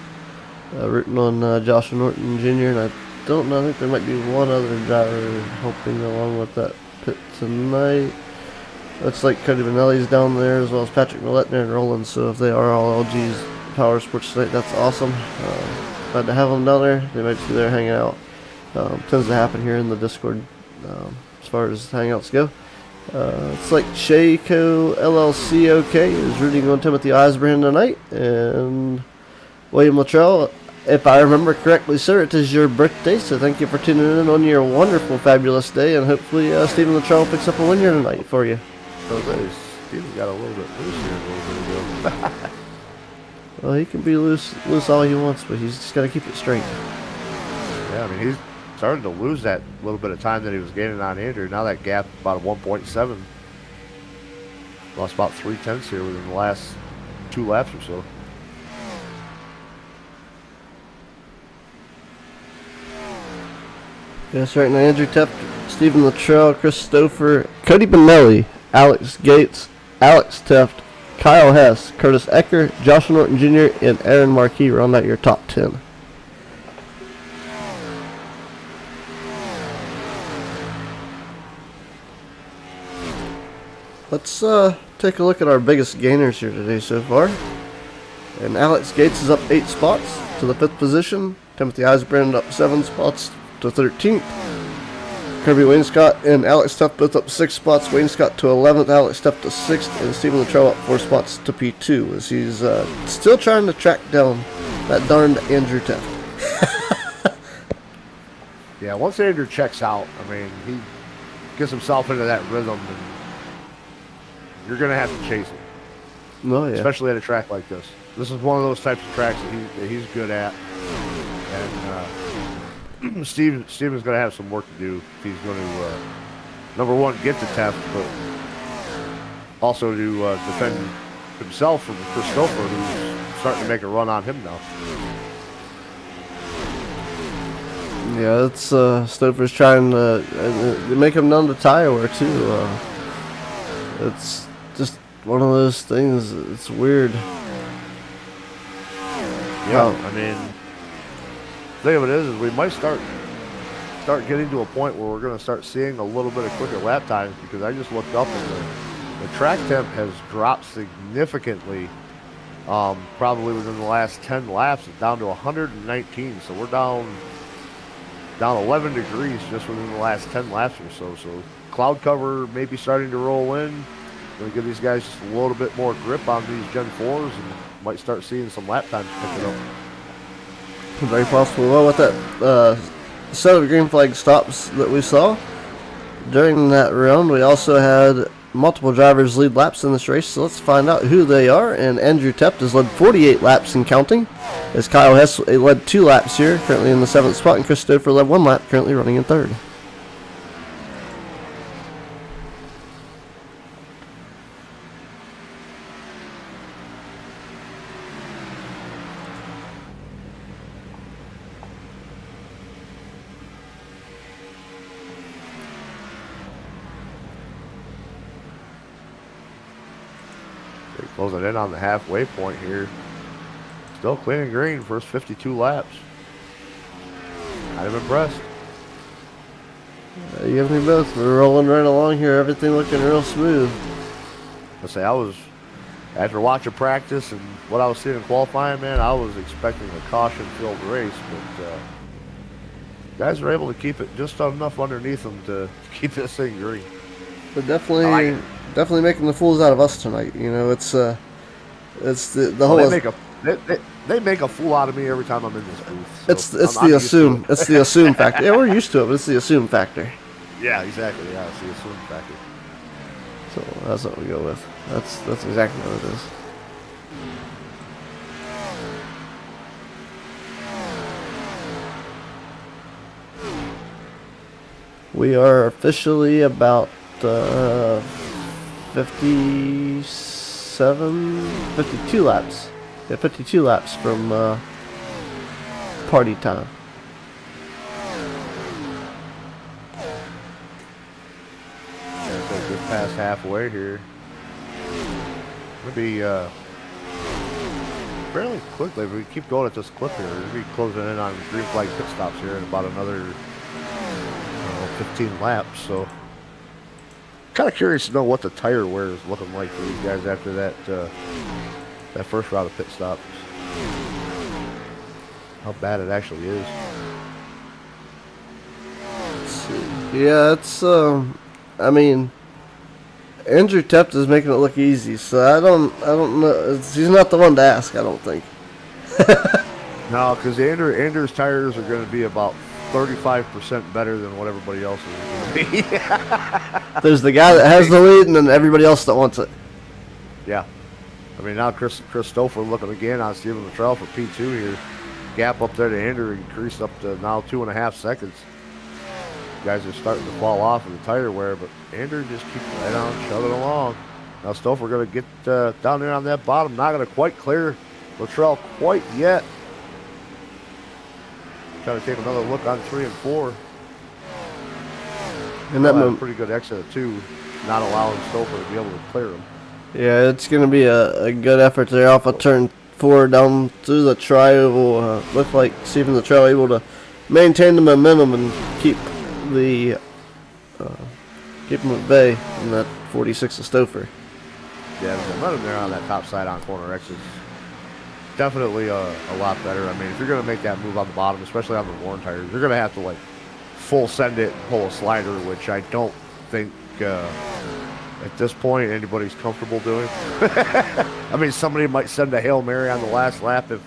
rooting on Joshua Norton Jr. And I don't know, I think there might be one other driver helping along with that pit tonight. Looks like Cody Benelli's down there, as well as Patrick Milletner and Roland. So if they are all LG's Power Sports tonight, that's awesome. Glad to have them down there. They might be there hanging out. Tends to happen here in the Discord as far as hangouts go. It's like Shayco LLC OK is rooting on Timothy Eisbrand tonight, and William Luttrell. If I remember correctly, sir, it is your birthday, so thank you for tuning in on your wonderful, fabulous day, and hopefully Stephen Luttrell picks up a win here tonight for you. Stephen got a little bit loose here a little bit ago. Well, he can be loose all he wants, but he's just got to keep it straight. Yeah, I mean, he's starting to lose that little bit of time that he was gaining on Andrew. Now that gap about a 1.7. Lost about 0.3 here within the last 2 laps or so. Yes, right now, Andrew Teft, Stephen Luttrell, Chris Stouffer, Cody Benelli, Alex Gates, Alex Teft, Kyle Hess, Curtis Ecker, Joshua Norton Jr., and Aaron Marquis round out your top 10. Let's take a look at our biggest gainers here today so far. And Alex Gates is up 8 spots to the 5th position. Timothy Eisbrand up 7 spots to 13th. Kirby Wainscott and Alex Tuff both up 6 spots. Wainscott to 11th, Alex Tuff to 6th, and Stephen Luttrell up 4 spots to P2 as he's still trying to track down that darned Andrew Tuff. Yeah, once Andrew checks out, I mean, he gets himself into that rhythm, and you're going to have to chase it. Oh, yeah. Especially at a track like this. This is one of those types of tracks that he's good at. And Steven's going to have some work to do if he's going to, number one, get the Teft, but also to defend himself from Chris Stouffer, who's starting to make a run on him now. Yeah, it's Stouffer's trying to make him none to tire wear too. It's just one of those things. It's weird. Yeah, I mean, the thing of it is we might start getting to a point where we're going to start seeing a little bit of quicker lap times, because I just looked up and the track temp has dropped significantly. Probably within the last 10 laps, it's down to 119. So we're down 11 degrees just within the last 10 laps or so. So cloud cover may be starting to roll in. Going to give these guys just a little bit more grip on these Gen 4s, and might start seeing some lap times picking up. Very possible. Well, with that set of green flag stops that we saw during that round, we also had multiple drivers lead laps in this race. So let's find out who they are. And Andrew Teft has led 48 laps and counting, as Kyle Hess led 2 laps here, currently in the 7th spot, and Chris Stouffer led 1 lap, currently running in 3rd. Closing in on the halfway point here. Still clean and green, first 52 laps. I'm impressed. You have me both. We're rolling right along here. Everything looking real smooth. I was, after watching practice and what I was seeing in qualifying, man, I was expecting a caution-filled race, but guys are able to keep it just enough underneath them to keep this thing green. But definitely making the fools out of us tonight. You know, it's the whole. They make a fool out of me every time I'm in this booth. So it's the assume factor. Yeah, we're used to it, but it's the assume factor. Yeah, exactly. Yeah, it's the assume factor. So that's what we go with. That's exactly what it is. We are officially about 52 laps. Yeah, 52 laps from party time. Yeah, so just past halfway here. It'll be fairly quickly. If we keep going at this clip here, we'll be closing in on green flag pit stops here in about another 15 laps. So, kind of curious to know what the tire wear is looking like for these guys after that that first round of pit stops. How bad it actually is. Let's see. Yeah, it's I mean, Andrew Tept is making it look easy, so I don't know. He's not the one to ask, I don't think. No, because Andrew's tires are going to be about 35% better than what everybody else is going to be. There's the guy that has the lead, and then everybody else that wants it. Yeah. I mean, now Chris Stouffer looking again on Steven Luttrell for P2 here. Gap up there to Andrew increased up to now 2.5 seconds. Guys are starting to fall off in the tire wear, but Andrew just keeps right on chugging along. Now Stouffer going to get down there on that bottom. Not going to quite clear Luttrell quite yet. Trying to take another look on 3 and 4. And that a pretty good exit of 2, not allowing Stouffer to be able to clear him. Yeah, it's going to be a good effort there off of turn 4 down through the tri-oval. Look like Steven Luttrell able to maintain the momentum and keep him at bay in that 46 of Stouffer. Yeah, the momentum there on that top side on corner X is definitely a lot better. I mean, if you're going to make that move on the bottom, especially on the worn tires, you're going to have to like full send it and pull a slider, which I don't think at this point anybody's comfortable doing. I mean, somebody might send a Hail Mary on the last lap if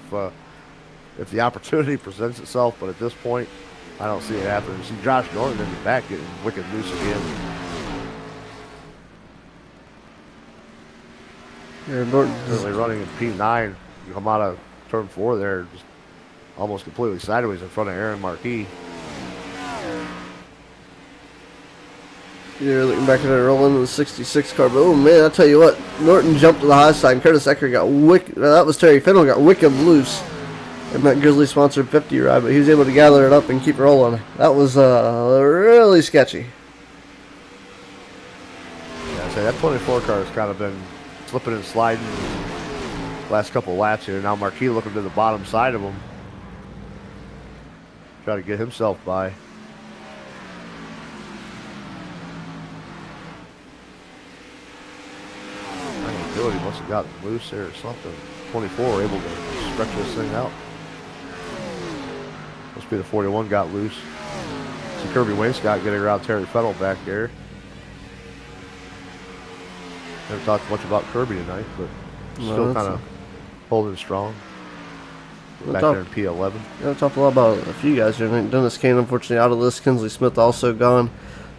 the opportunity presents itself, but at this point, I don't see it happening. You see Josh Norton in the back getting wicked loose again. Yeah, Norton's Currently running in P9. You come out of turn 4 there, just almost completely sideways in front of Aaron Marquis. You're looking back at it, rolling in the 66 car, but oh man, I tell you what, Norton jumped to the high side, and Curtis Ecker got wicked. That was Terry Fennell got wicked loose in that Grizzly sponsored 50 ride, but he was able to gather it up and keep rolling. That was really sketchy. Yeah, I say that 24 car has kind of been slipping and sliding last couple of laps here. Now Marquis looking to the bottom side of him, try to get himself by. He must have gotten loose there or something. 24 able to stretch this thing out. Must be the 41 got loose. See Kirby Wainscott getting around Terry Fennell back there. Never talked much about Kirby tonight, but still kind of holding strong. Back there in P11. Yeah, we talked a lot about a few guys here. Dennis Kane, unfortunately, out of this. Kinsley Smith also gone.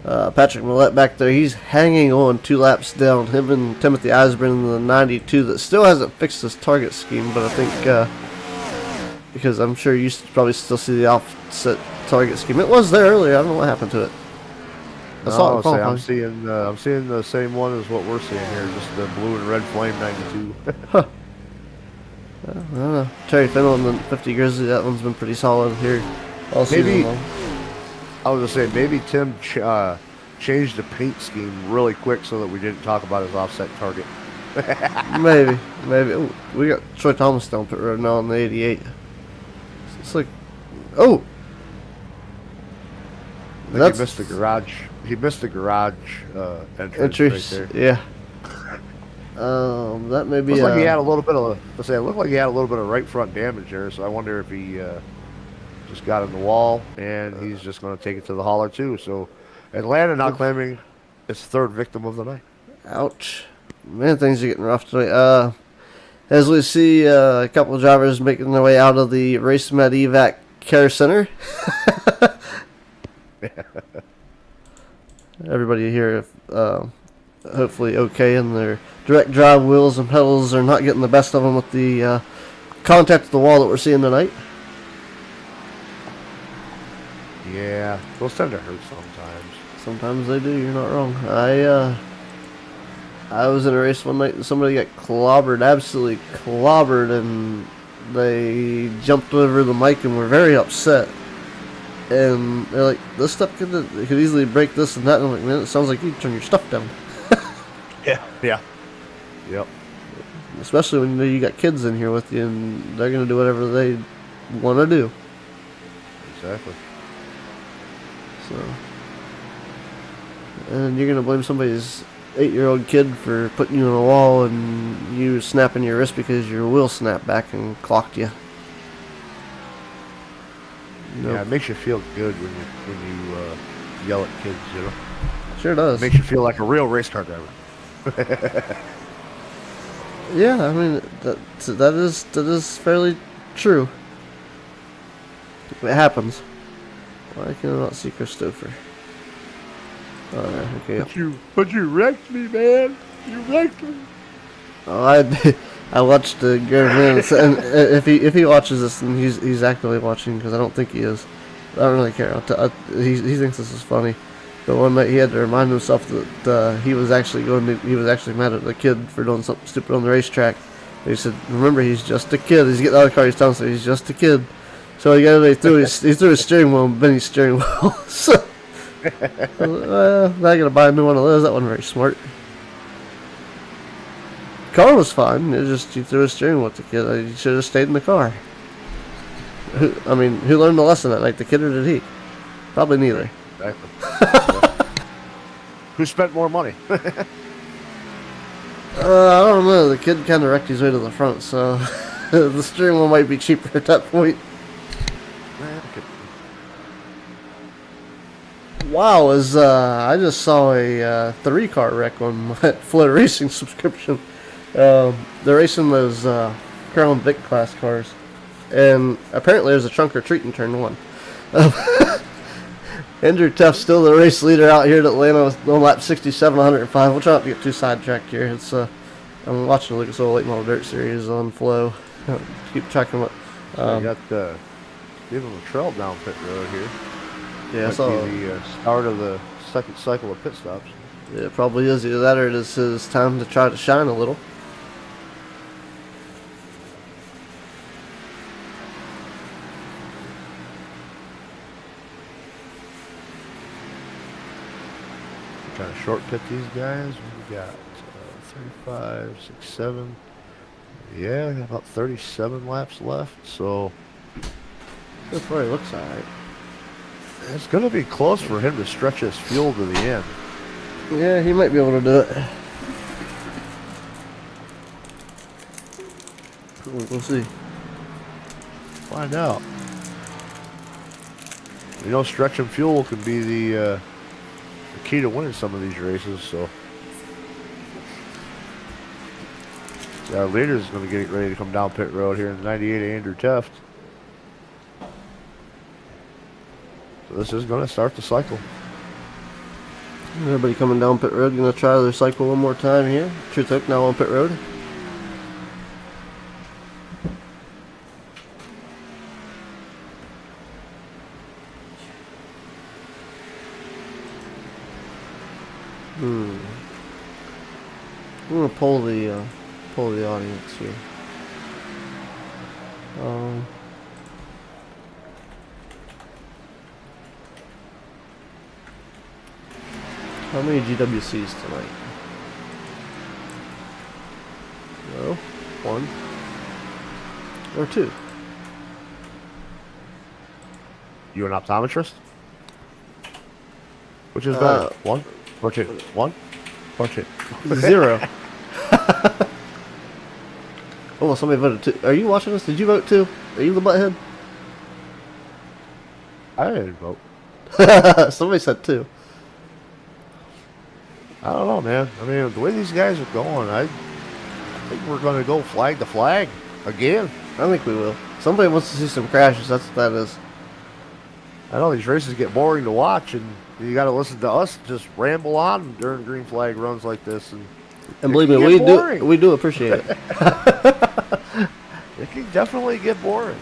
Patrick Millette back there, he's hanging on 2 laps down. Him and Timothy Eisburn in the 92 that still hasn't fixed his target scheme, but I think because I'm sure you probably still see the offset target scheme. It was there earlier. I don't know what happened to it. I'm seeing the same one as what we're seeing here, just the blue and red flame 92. Huh. I don't know. Terry Fennell in the 50 Grizzly, that one's been pretty solid here all season long. I was going to say, maybe Tim changed the paint scheme really quick so that we didn't talk about his offset target. Maybe. Ooh, we got Troy Thomas down pit road now on the 88. It's like, oh! He missed the garage. He missed the garage entrance right there. Yeah. That may be. Looked like he had a little bit of. It looked like he had a little bit of right front damage there. So I wonder if he just got in the wall and he's just going to take it to the hauler too. So Atlanta not claiming its 3rd victim of the night. Ouch, man, things are getting rough today. As we see a couple of drivers making their way out of the Race Med Evac Care Center. Everybody here hopefully okay, and their direct drive wheels and pedals are not getting the best of them with the contact with the wall that we're seeing tonight. Yeah, those tend to hurt sometimes. Sometimes they do. You're not wrong. I was in a race one night and somebody got clobbered, absolutely clobbered, and they jumped over the mic and were very upset. And they're like, "This stuff could easily break this and that." And I'm like, "Man, it sounds like you turn your stuff down." Yeah. Yep. Especially when you know you got kids in here with you, and they're gonna do whatever they want to do. Exactly. So, and you're gonna blame somebody's 8-year-old kid for putting you on a wall and you snapping your wrist because your wheel snapped back and clocked you. Nope. Yeah, it makes you feel good when you yell at kids, you know. Sure does. It makes you feel like a real race car driver. Yeah, I mean that is fairly true. It happens. Why can I not see Christopher? Oh, okay. But you wrecked me, man. You wrecked me. Oh, I watched Gary and if he watches this, and he's actively watching because I don't think he is. I don't really care. He thinks this is funny. But one night he had to remind himself that he was actually mad at the kid for doing something stupid on the racetrack. He said, "Remember, he's just a kid. He's getting out of the car. He's telling us he's just a kid." So he threw his steering wheel and Benny's steering wheel. So I was like, I gotta buy a new one of those. That wasn't very smart. Car was fine. It just he threw his steering wheel at the kid. He should have stayed in the car. Who learned the lesson that night? The kid or did he? Probably neither. Exactly. Who spent more money? I don't know. The kid kind of wrecked his way to the front, so the steering wheel might be cheaper at that point. Wow, I just saw a 3-car wreck on my Flow Racing subscription. They're racing those Crown Vic class cars, and apparently there's a trunk or treat in turn 1. Andrew Tuff's still the race leader out here at Atlanta on lap 67, 105. We'll try not to get too sidetracked here. I'm watching the Lucas Oil Late Model Dirt Series on Flow. Keep tracking what. I got Stephen Luttrell down pit road here. Yeah, I saw the start of the second cycle of pit stops. Yeah, it probably is. Either that or it is his time to try to shine a little. Trying to short pit these guys. We got 35, 6, 7. Yeah, got about 37 laps left. So So far, he looks alright. it's going to be close for him to stretch his fuel to the end. Yeah, he might be able to do it. We'll see. Find out. You know, stretching fuel can be the key to winning some of these races. So our leader is going to get ready to come down pit road here in the 98 Andrew Teft. So this is going to start the cycle. Everybody coming down pit road, gonna try their cycle one more time here. Truth Oak now on pit road. I'm gonna poll the audience here. How many GWCs tonight? No, 1 or 2. You an optometrist? Which is better? 1 or 2? 1 or 2? 0. Oh, somebody voted 2. Are you watching this? Did you vote 2? Are you the butthead? I didn't vote. Somebody said 2. I don't know, man. I mean, the way these guys are going, I think we're going to go flag to flag again. I think we will. Somebody wants to see some crashes. That's what that is. I know these races get boring to watch, and you got to listen to us just ramble on during green flag runs like this, and And it believe can me, get boring. we do appreciate it. It can definitely get boring.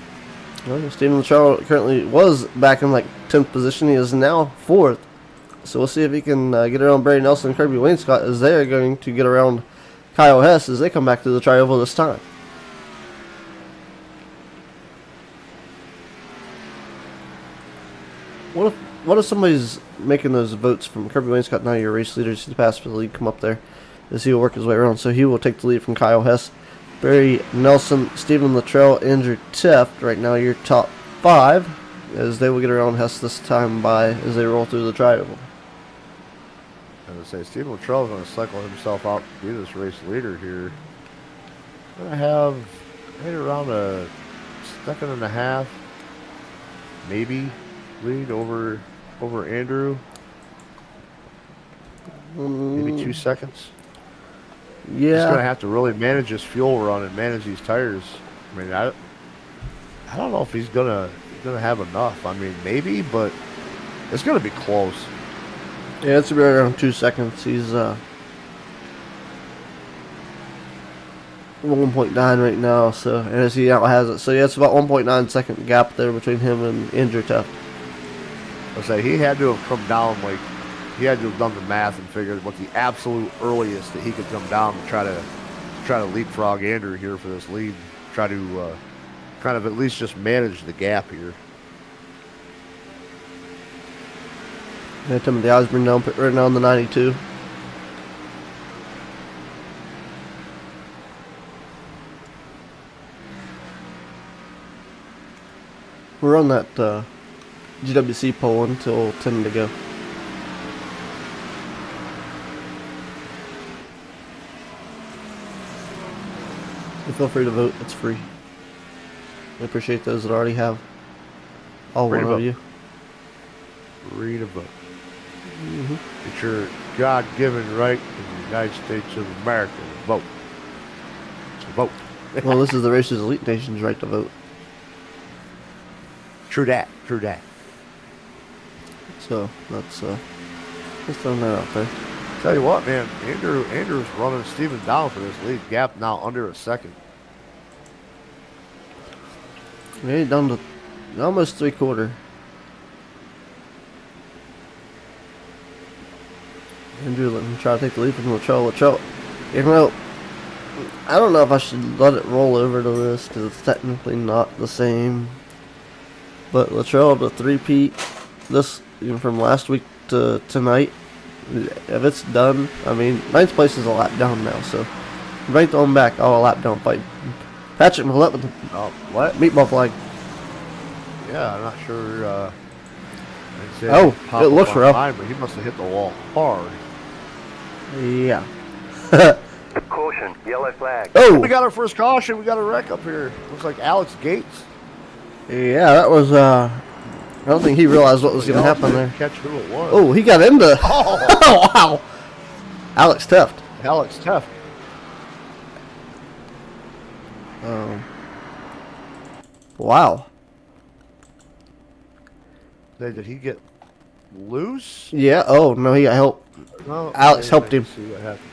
Well, Steven Luttrell currently was back in like 10th position. He is now 4th. So we'll see if he can get around Barry Nelson and Kirby Wainscott as they are going to get around Kyle Hess as they come back to the tri-oval this time. What if somebody's making those votes from Kirby Wainscott, now your race leader, see the pass for the lead, come up there as he will work his way around. So he will take the lead from Kyle Hess, Barry Nelson, Steven Luttrell, Andrew Teft. Right now your top 5 as they will get around Hess this time by as they roll through the tri-oval. As I say, Steven Luttrell is going to cycle himself out to be this race leader here. Going to have right around a second and a half, maybe, lead over Andrew. Maybe 2 seconds. Yeah. He's going to have to really manage his fuel run and manage these tires. I mean, I don't know if he's gonna have enough. I mean, maybe, but it's going to be close. Yeah, it's right around 2 seconds. He's 1.9 right now, so and as he out has it. So yeah, it's about 1.9 second gap there between him and Andrew Teft. I say he had to have come down, like he had to have done the math and figured what the absolute earliest that he could come down and try to leapfrog Andrew here for this lead. Try to kind of at least just manage the gap here. Yeah, Timothy Osborne down right now in the 92. We're on that GWC poll until 10 to go. So feel free to vote. It's free. I appreciate those that already have. All Free to one of vote. you. Read a book. It's your God-given right in the United States of America to vote. To vote. Well, this is the Racers Elite Nation's right to vote. True that. True that. So let's throw that out there. Tell you what, man, Andrew's running Steven down for this lead gap now under a second. Yeah, down to almost 3/4. Andrew let him try to take the lead from Luttrell. You know, I don't know if I should let it roll over to this because it's technically not the same. But Luttrell to three-peat this from last week to tonight. If it's done, I mean, 9th place is a lap down now, so right on back, a lap down fight. Patrick Millette with the What? meatball flag. Yeah, I'm not sure. Oh, it looks rough. But he must have hit the wall hard. Yeah. Caution, yellow flag. Oh! We got our first caution. We got a wreck up here. Looks like Alex Gates. Yeah, that was, I don't think he realized what was going to happen there. Catch who it was. Oh, he got into... Oh, Oh, wow! Alex Teft. Alex Teft. Wow. Did he get loose? Yeah, oh, no, he got help. No, Alex helped him. See what happened.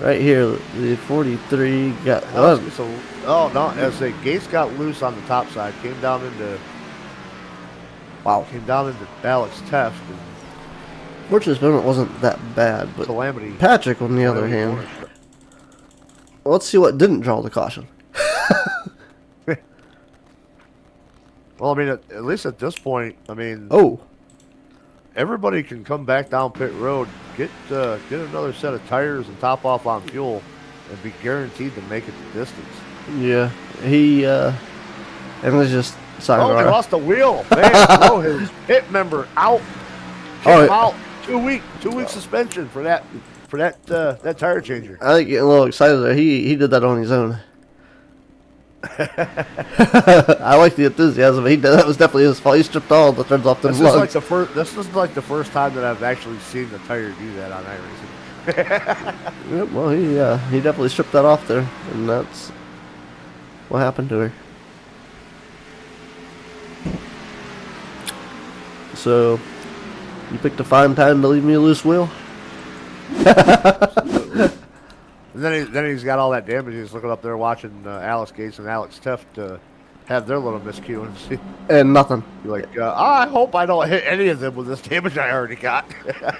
Right here, the 43 got... Oh, no, as the Gates got loose on the top side, came down into Alex Teft. And Fortunately, his movement wasn't that bad, but Calamity. Patrick, on the other hand... Let's see what didn't draw the caution. Well, I mean, at least at this point, I mean, Oh, everybody can come back down pit road, get another set of tires and top off on fuel, and be guaranteed to make it the distance. yeah. He, and was just... Oh, he lost the wheel. Man, throw his pit member out. Kick him out. 2 week suspension for that tire changer. I think getting a little excited there. He did that on his own. I like the enthusiasm. That was definitely his fault. He stripped all the threads off the This is like the first time that I've actually seen the tire do that on iRacing. Yep, well, he definitely stripped that off there, and that's what happened to her. So, you picked a fine time to leave me a loose wheel. And then he's got all that damage. He's looking up there watching Alex Gates and Alex Teft have their little miscue and see. And nothing. You're like, I hope I don't hit any of them with this damage I already got.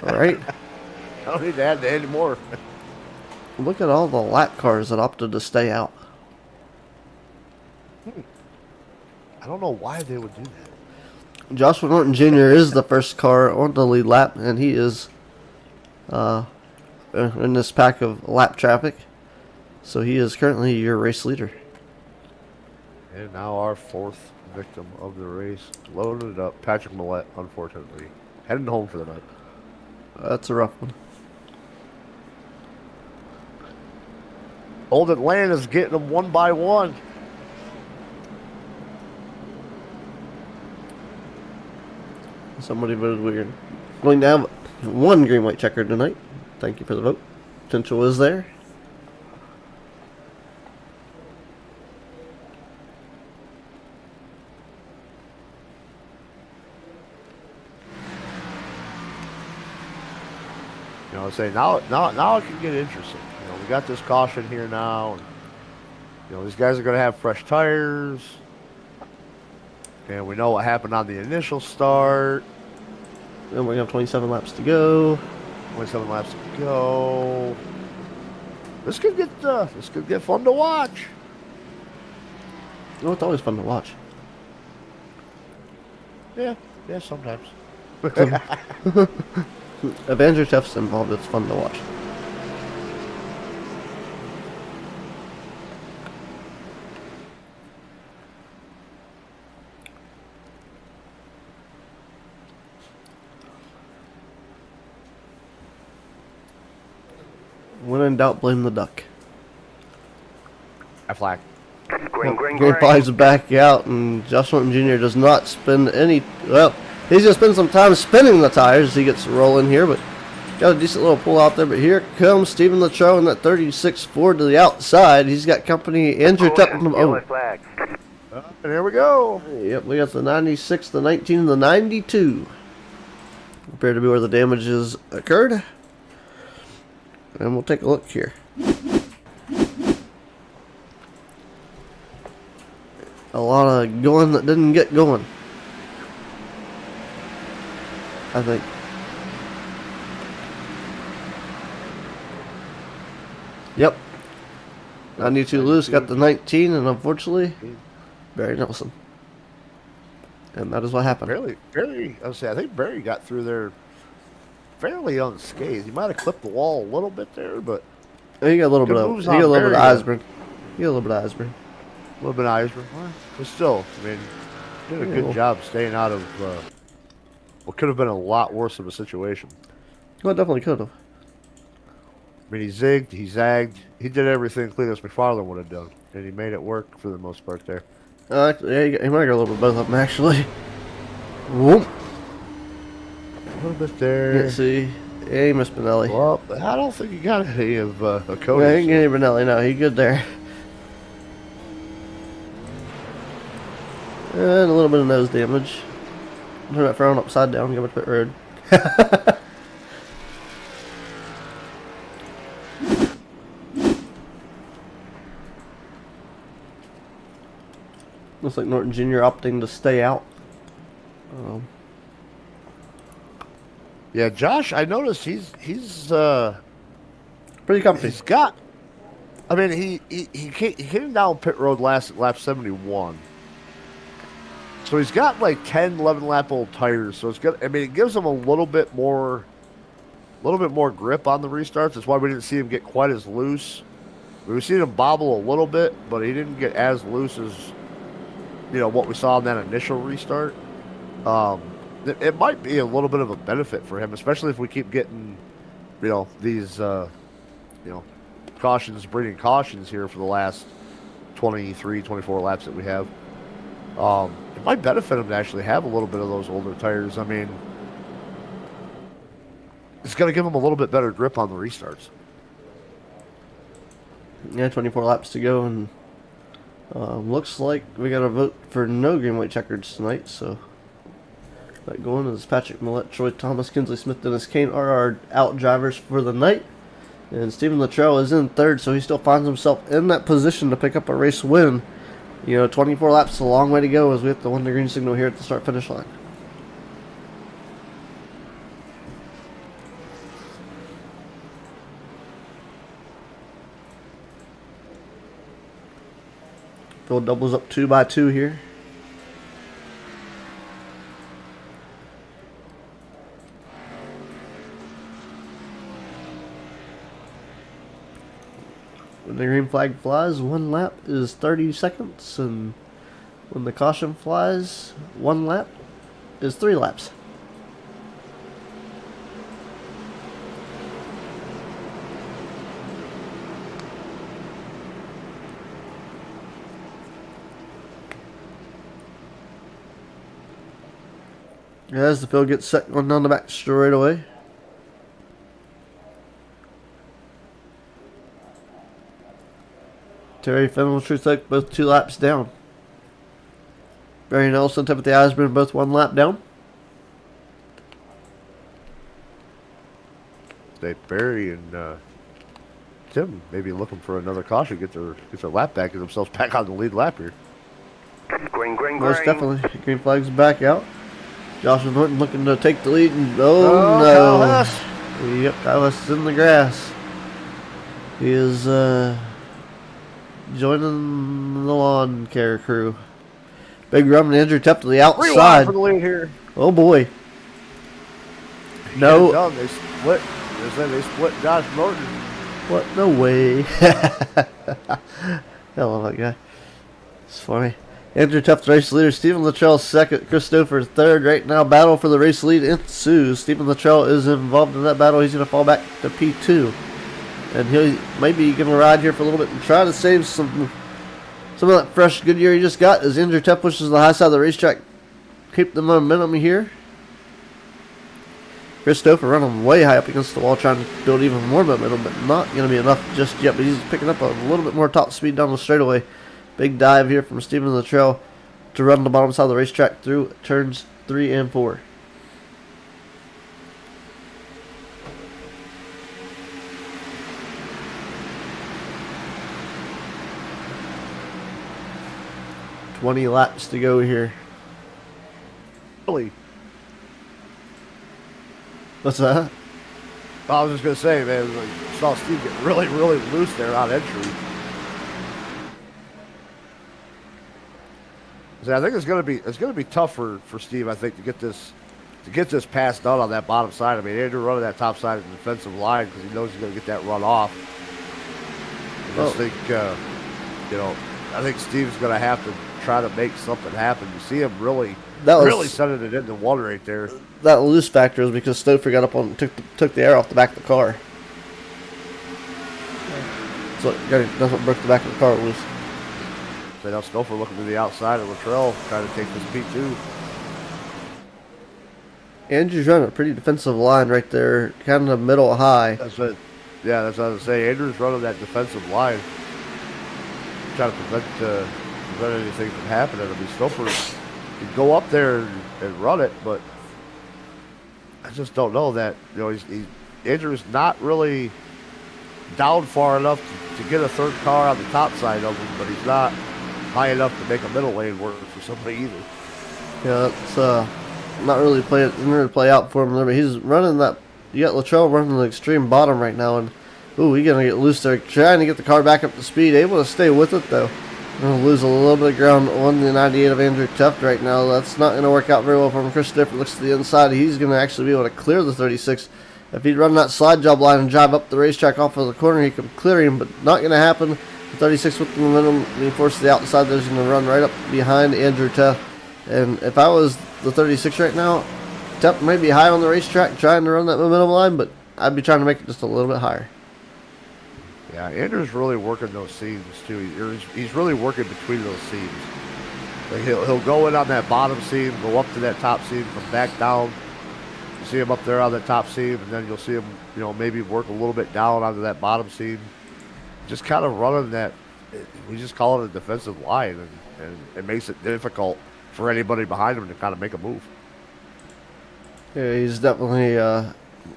Right? I don't need to add any more. Look at all the lap cars that opted to stay out. I don't know why they would do that. Joshua Norton Jr. is the first car on the lead lap, and he is in this pack of lap traffic. So he is currently your race leader. And now our fourth victim of the race. Loaded it up. Patrick Millette, unfortunately. Heading home for the night. That's a rough one. Old Atlanta's getting them one by one. Somebody voted we're going to have one green-white checkered tonight. Thank you for the vote. Potential is there. You know, say now it can get interesting. You know, we got this caution here now, and you know these guys are going to have fresh tires, and we know what happened on the initial start. And we have 27 laps to go. 27 laps to go. This could get fun to watch. Oh, it's always fun to watch. Yeah, sometimes. Avenger Tef's involved, it's fun to watch. When in doubt, blame the duck. I flag. Green. Green flags back out, and Josh Norton Jr. does not spend any. Well, he's going to spend some time spinning the tires as he gets rolling here, but got a decent little pull out there. But here comes Stephen Latrobe in that 36 Ford to the outside. He's got company Andrew Tupman. Yellow flag. And here we go. Yep, we got the 96, the 19, and the 92. Appear to be where the damages occurred. And we'll take a look here. A lot of going that didn't get going, I think. Yep. 92 loose, got the 19, and unfortunately, Barry Nelson. And that is what happened. Barry, I think Barry got through there fairly unscathed. He might have clipped the wall a little bit there, but He got a little bit of moves on Barry, Eisburn. He got a little bit of Eisburn. a little bit of Eisner. But still, I mean, did a good job staying out of what could have been a lot worse of a situation. Well, definitely could have. I mean, he zigged, he zagged, he did everything Cletus McFarland would have done, and he made it work for the most part there. Yeah, he might got a little bit of both of them, actually. Whoop. A little bit there. Let's see. Yeah, he missed Benelli. Well, I don't think he got any of Yeah, Cody's. he didn't get Benelli. No, he good there. And a little bit of nose damage. Turn that front upside down, go to pit road. Looks like Norton Jr. opting to stay out. Yeah, Josh, I noticed he's Pretty comfy. he's got. I mean, he came down pit road lap 71. So he's got like 10, 11 lap old tires. So it's good. I mean, it gives him a little bit more grip on the restarts. That's why we didn't see him get quite as loose. We've seen him bobble a little bit, but he didn't get as loose as what we saw in that initial restart. It might be a little bit of a benefit for him, especially if we keep getting these cautions breeding cautions here for the last 23, 24 laps that we have. It might benefit him to actually have a little bit of those older tires. I mean, it's going to give him a little bit better grip on the restarts. Yeah, 24 laps to go, and looks like we got a vote for no Green-White-Checkers tonight, so But going is Patrick Millette, Troy Thomas, Kinsley Smith, Dennis Kane are our out drivers for the night. And Stephen Luttrell is in third, so he still finds himself in that position to pick up a race win. 24 laps is a long way to go as we have to win the green signal here at the start-finish line. Phil doubles up 2 by 2 here. When the green flag flies, 1 lap is 30 seconds, and when the caution flies, 1 lap is 3 laps. As the field gets set going down the back straight away. Terry Fennell, Truth Oak, both 2 laps down. Barry Nelson, Timothy Eisman, both 1 lap down. Barry and Tim maybe looking for another caution, get their lap back, get themselves back on the lead lap here. Green, green, Most green. definitely. Green flag's back out. Joshua Norton looking to take the lead, and Kyle no. Hess. Yep, Kyle Hess is in the grass. He is joining the lawn care crew. Big Rum and Andrew Tup to the Rewind outside. for the lead here. Oh boy. No. Done. They split. They said they split Josh Norton. What? No way. I love that guy. It's funny. Andrew Tuff, the race leader. Stephen Luttrell second. Chris Stouffer third. Right now, battle for the race lead ensues. Stephen Luttrell is involved in that battle. He's going to fall back to P2. And he maybe going to ride here for a little bit and try to save some of that fresh Goodyear he just got as Andrew Tuff pushes the high side of the racetrack. Keep the momentum here. Chris Stouffer running way high up against the wall, trying to build even more momentum, but not going to be enough just yet. But he's picking up a little bit more top speed down the straightaway. Big dive here from Stephen Luttrell to run the bottom side of the racetrack through turns 3 and 4. "20 laps to go here." Really? What's that? I was just gonna say, man, it was like, saw Steve get really, really loose there on entry. So I think it's gonna be tough for Steve. I think to get this pass done on that bottom side. I mean, Andrew running that top side of the defensive line because he knows he's gonna get that run off. I just think, I think Steve's gonna have to try to make something happen. You see him really sending it into one right there. That loose factor is because Stouffer got up on took the air off the back of the car. So that's what broke the back of the car loose. So now Stouffer looking to the outside of Luttrell, trying to take this P2. Andrew's running a pretty defensive line right there, kind of middle high. That's what I was going to say. Andrew's running that defensive line, trying to prevent anything from happening. I mean, Stouffer can go up there and run it, but I just don't know that. Andrew's not really down far enough to get a third car on the top side of him, but he's not high enough to make a middle lane work for somebody either. Yeah, it's not really play out for him there, but he's running that. You got Luttrell running the extreme bottom right now, and he's gonna get loose there, trying to get the car back up to speed. Able to stay with it though. Gonna lose a little bit of ground on the 98 of Andrew Tuft right now. That's not gonna work out very well for him. Chris Stouffer looks to the inside. He's gonna actually be able to clear the 36. If he'd run that slide job line and drive up the racetrack off of the corner, he could clear him, but not gonna happen. The 36 with the momentum being forced to the outside, there's gonna run right up behind Andrew Tuft. And if I was the 36 right now, Tuft may be high on the racetrack trying to run that momentum line, but I'd be trying to make it just a little bit higher. Yeah, Andrew's really working those seams too. He's really working between those seams. Like he'll go in on that bottom seam, go up to that top seam, come back down. You see him up there on that top seam, and then you'll see him, maybe work a little bit down onto that bottom seam. Just kind of running that. We just call it a defensive line, and it makes it difficult for anybody behind him to kind of make a move. Yeah, he's definitely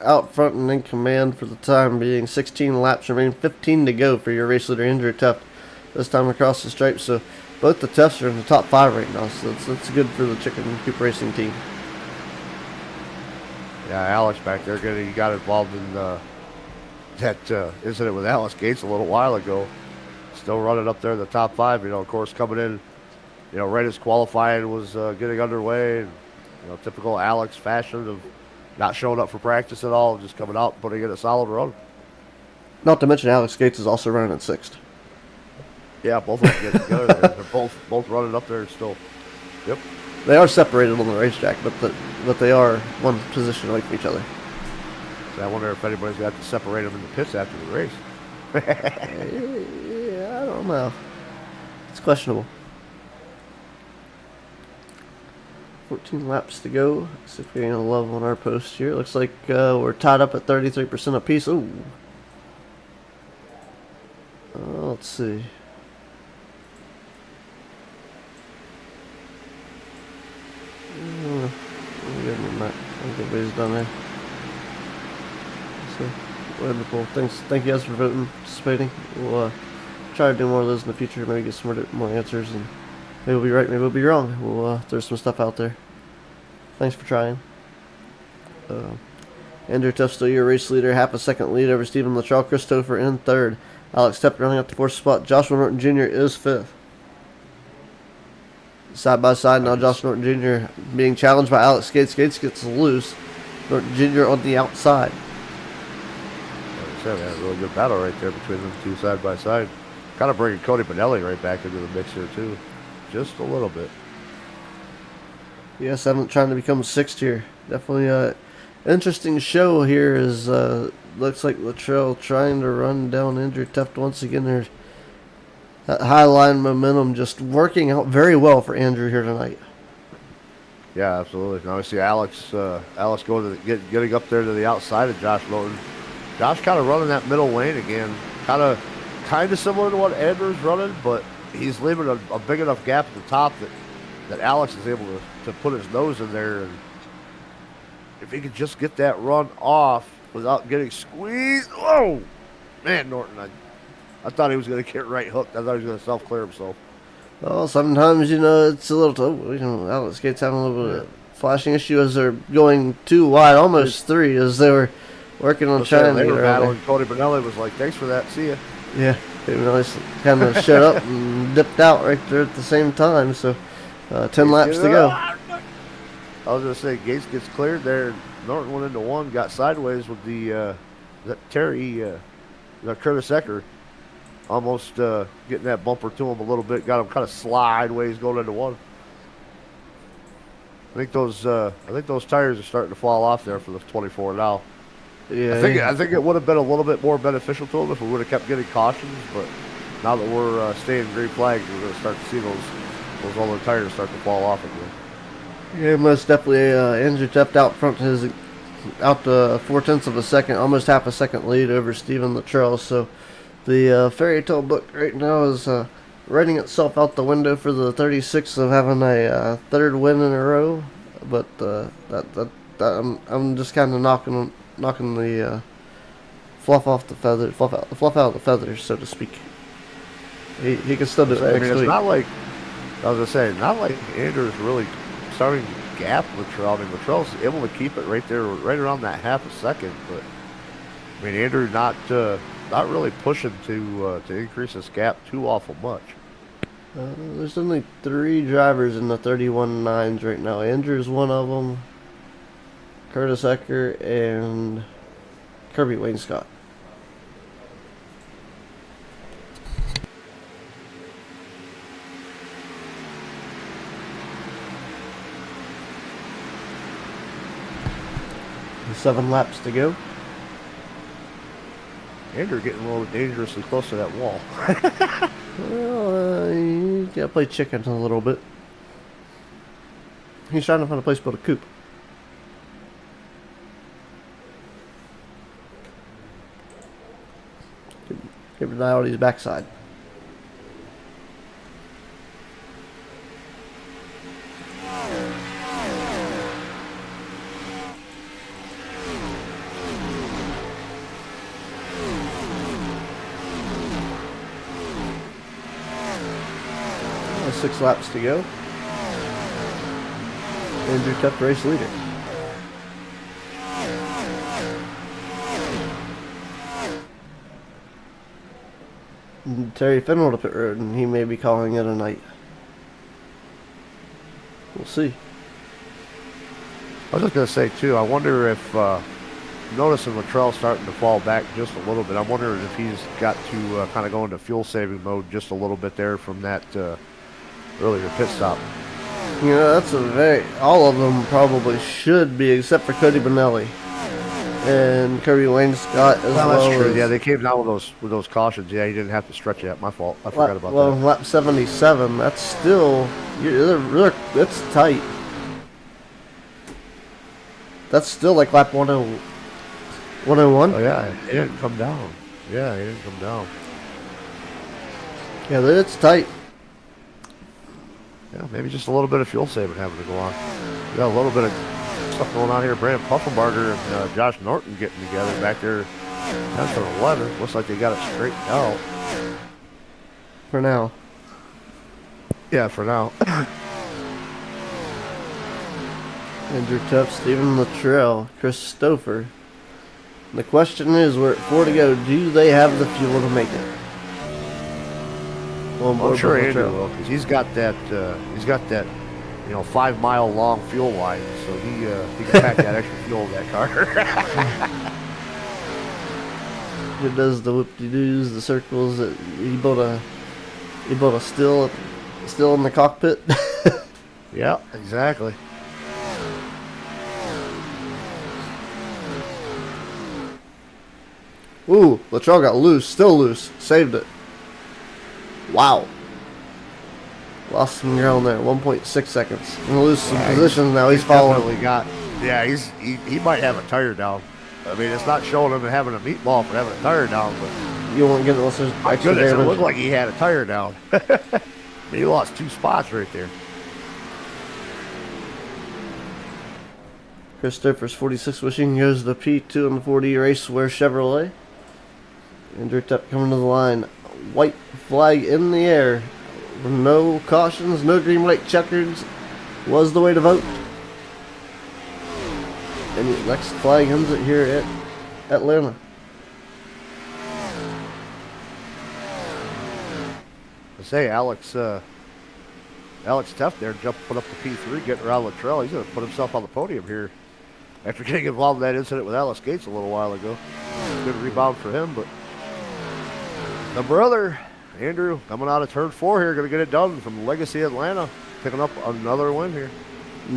out front and in command for the time being. 16 laps remain, 15 to go for your race leader, Andrew Tuft, this time across the stripe. So both the Tufts are in the top 5 right now, so that's good for the Chicken Coop Racing team. Yeah, Alex back there, he got involved in that incident with Alex Gates a little while ago. Still running up there in the top 5. Of course, coming in, right as qualifying was getting underway. And, typical Alex fashion of not showing up for practice at all, just coming out and putting in a solid run. Not to mention Alex Gates is also running in 6th. Yeah, both of them get together there. They're both running up there still. Yep. They are separated on the racetrack, but they are one position away from each other. So I wonder if anybody's got to separate them in the pits after the race. Yeah, I don't know. It's questionable. 14 laps to go. Let's see if we get a love on our post here. Looks like we're tied up at 33% apiece. Ooh. Let's see. Give him a minute. I think everybody's done there. So, wonderful. Thank you guys for voting, participating. We'll try to do more of those in the future. Maybe get some more answers, and maybe we'll be right, maybe we'll be wrong. We'll throw some stuff out there. Thanks for trying. Andrew Tuft still your race leader, half a second lead over Stephen Luttrell. Christopher in 3rd. Alex Tuft running up the 4th spot. Joshua Norton Jr. is 5th. Side by side now, Josh Norton Jr. being challenged by Alex Gates. Gates gets loose. Norton Jr. on the outside. Like I said, man, a really good battle right there between them two side by side. Kind of bringing Cody Benelli right back into the mix here, too. Just a little bit. Yes, I'm trying to become 6th here. Definitely an interesting show here. Is looks like Luttrell trying to run down Andrew Tuft once again. There, that high line momentum just working out very well for Andrew here tonight. Yeah, absolutely. Now we see Alex going to getting up there to the outside of Josh Norton. Josh kind of running that middle lane again, kind of similar to what Andrew's running, but he's leaving a big enough gap at the top that Alex is able to put his nose in there, and if he could just get that run off without getting squeezed. Oh, man, Norton, I thought he was going to get right hooked. I thought he was going to self-clear himself. Well, sometimes, it's a little, Alex Gates having a little bit of flashing issue as they're going 2 wide, almost 3, as they were working on trying to they get were around battling. Cody Benelli was like, thanks for that, see ya. Yeah, they kind of shut up and dipped out right there at the same time, so 10 laps to go. I was going to say, Gates gets cleared there. Norton went into 1, got sideways with the Curtis Ecker. Almost getting that bumper to him a little bit. Got him kind of sideways going into 1. I think those tires are starting to fall off there for the 24 now. Yeah, I think it would have been a little bit more beneficial to him if we would have kept getting cautions. But now that we're staying green flags, we're going to start to see those older tires start to fall off again. Yeah, most definitely. Andrew Tuft out front, out to 0.4 of a second, almost half a second lead over Stephen Luttrell. So the fairy tale book right now is writing itself out the window for the 36 of having a 3rd win in a row. But I'm just kind of knocking the fluff out of the feathers, so to speak. He can still do it next week. It's not like I was gonna say, not like Andrew's really starting to gap Luttrell. I mean, Luttrell's able to keep it right there, right around that half a second. But I mean, Andrew not really pushing to increase his gap too awful much. There's only 3 drivers in the 31.9s right now. Andrew's one of them. Curtis Ecker and Kirby Wayne Scott. There's 7 laps to go. Andrew getting a little dangerously close to that wall. Well, you gotta play chicken a little bit. He's trying to find a place to put a coop. Keep an eye on his backside. 6 laps to go. Andrew Tuck, race leader. And Terry Fenwell to pit road, and he may be calling it a night. We'll see. I was just going to say, too, I wonder if, noticing Luttrell starting to fall back just a little bit, I'm wondering if he's got to kind of go into fuel-saving mode just a little bit there from that earlier pit stop. You know, that's all of them probably should be, except for Cody Bonelli and Kirby Wayne Scott as well. That's true. As, yeah, they came down with those cautions. Yeah, he didn't have to stretch it. My fault. I forgot about that. that. Lap 77, that's still, that's tight. That's still like lap 101. Oh, yeah, he didn't come down. Yeah, he didn't come down. Yeah, it's tight. Yeah, maybe just a little bit of fuel saving having to go on. We got a little bit of stuff going on here. Brandon Puffenbarger and Josh Norton getting together back there. 10th and 11. Looks like they got it straightened out. For now. Yeah, for now. Andrew Tuff, Stephen Luttrell, Chris Stouffer. The question is, we're at 4 to go. Do they have the fuel to make it? Well, I'm sure Andrew will, because he's got that 5 mile long fuel line, so he can pack that extra fuel in that car. He does the whoop-de-doos, the circles. He built a still in the cockpit. Yeah, exactly. Ooh, Luttrell got loose, still loose, saved it. Wow. Lost some ground there, 1.6 seconds. Gonna lose some positions now. He's following. He might have a tire down. I mean, it's not showing him having a meatball for having a tire down, but you won't get unless there's my extra goodness, damage. it looked like he had a tire down. He lost 2 spots right there. Christopher's 46 wishing goes to P2 in the 40 Raceware Chevrolet. Andrew Tuck coming to the line. White flag in the air. No cautions, no Green-White-Checkers. Was the way to vote. And the next flag ends it here at Atlanta. I say Alex Teff there put up the P3, getting around Luttrell. He's going to put himself on the podium here after getting involved in that incident with Alex Gates a little while ago. Good rebound for him, but the brother, Andrew, coming out of turn 4 here, going to get it done from Legacy Atlanta, picking up another win here.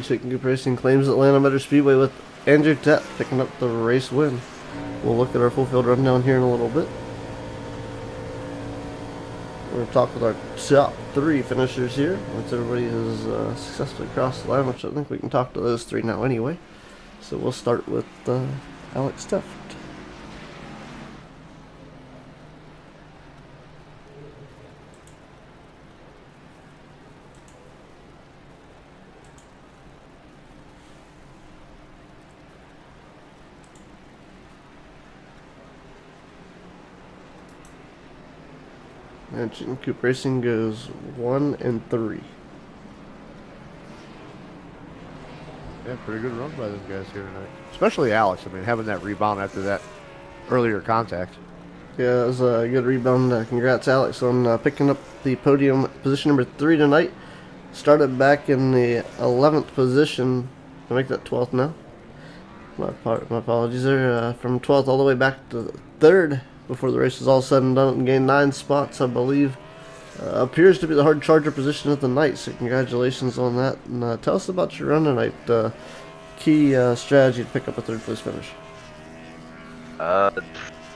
Chicken Coop Racing claims Atlanta Motor Speedway with Andrew Tepp picking up the race win. We'll look at our full field rundown here in a little bit. We're going to talk with our top 3 finishers here. Once everybody has successfully crossed the line, which I think we can talk to those 3 now anyway. So we'll start with Alex Teff. And Chicken Coop Racing goes 1 and 3. Yeah, pretty good run by those guys here tonight. Especially Alex. I mean, having that rebound after that earlier contact. Yeah, it was a good rebound. Congrats, Alex, on picking up the podium position number 3 tonight. Started back in the 11th position. Can I make that 12th now? My apologies there. From 12th all the way back to 3rd before the race is all said and done, and gained 9 spots, I believe. Appears to be the hard charger position of the night, so congratulations on that. And tell us about your run tonight. Key strategy to pick up a 3rd place finish.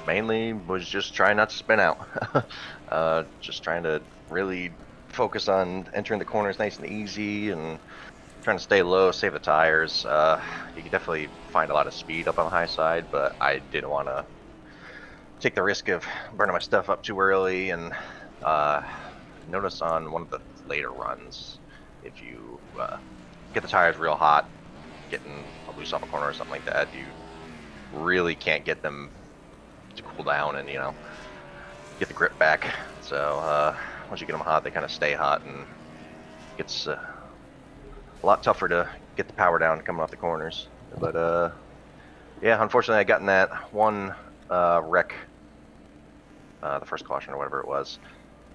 Mainly was just trying not to spin out. Just trying to really focus on entering the corners nice and easy and trying to stay low, save the tires. You can definitely find a lot of speed up on the high side, but I didn't want to take the risk of burning my stuff up too early. And notice on one of the later runs, if you get the tires real hot, getting loose off a corner or something like that, you really can't get them to cool down and, you know, get the grip back. So once you get them hot, they kind of stay hot, and It's a lot tougher to get the power down coming off the corners. But yeah, unfortunately, I got in that one wreck, the first caution or whatever it was.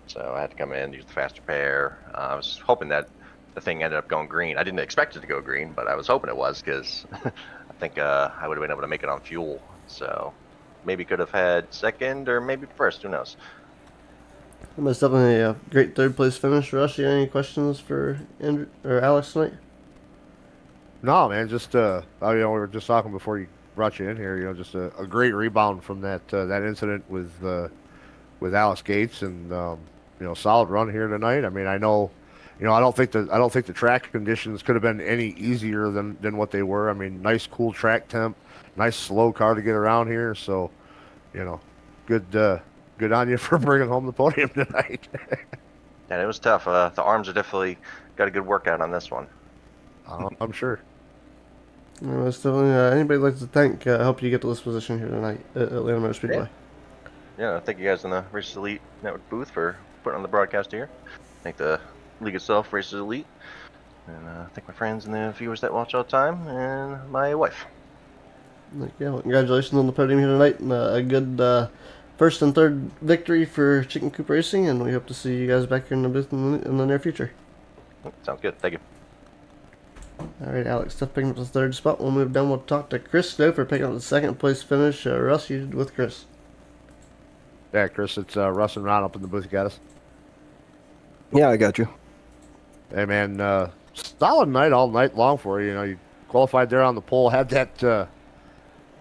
So I had to come in, use the faster pair. I was hoping that the thing ended up going green. I didn't expect it to go green, but I was hoping it was because I think I would have been able to make it on fuel. So maybe could have had second or maybe first. Who knows? That was definitely a great third place finish. Russ, you got any questions for Andrew or Alex tonight? No, man, just we were just talking before you brought you in here. Just a great rebound from that incident with Alex Gates, and solid run here tonight. I mean, I know, I don't think the track conditions could have been any easier than what they were. I mean, nice cool track temp, nice slow car to get around here. So, you know, good on you for bringing home the podium tonight. And it was tough. The arms are definitely got a good workout on this one. I'm sure. It's definitely, anybody like to thank help you get to this position here tonight at Atlanta Motor Speedway. Yeah, thank you guys in the Races Elite Network booth for putting on the broadcast here. Thank the league itself, Races Elite, and thank my friends and the viewers that watch all the time, and my wife. Yeah, well, congratulations on the podium here tonight, and a good first and third victory for Chicken Coop Racing, and we hope to see you guys back here in the booth in the near future. Sounds good. Thank you. All right, Alex, Steph picking up the third spot. We'll move down. We'll talk to Chris Stouffer picking up the second place finish. Russ, you with Chris. Yeah, Chris, it's Russ and Ron up in the booth. You got us. Yeah, I got you. Hey, man, solid night all night long for you. You qualified there on the pole, had that, a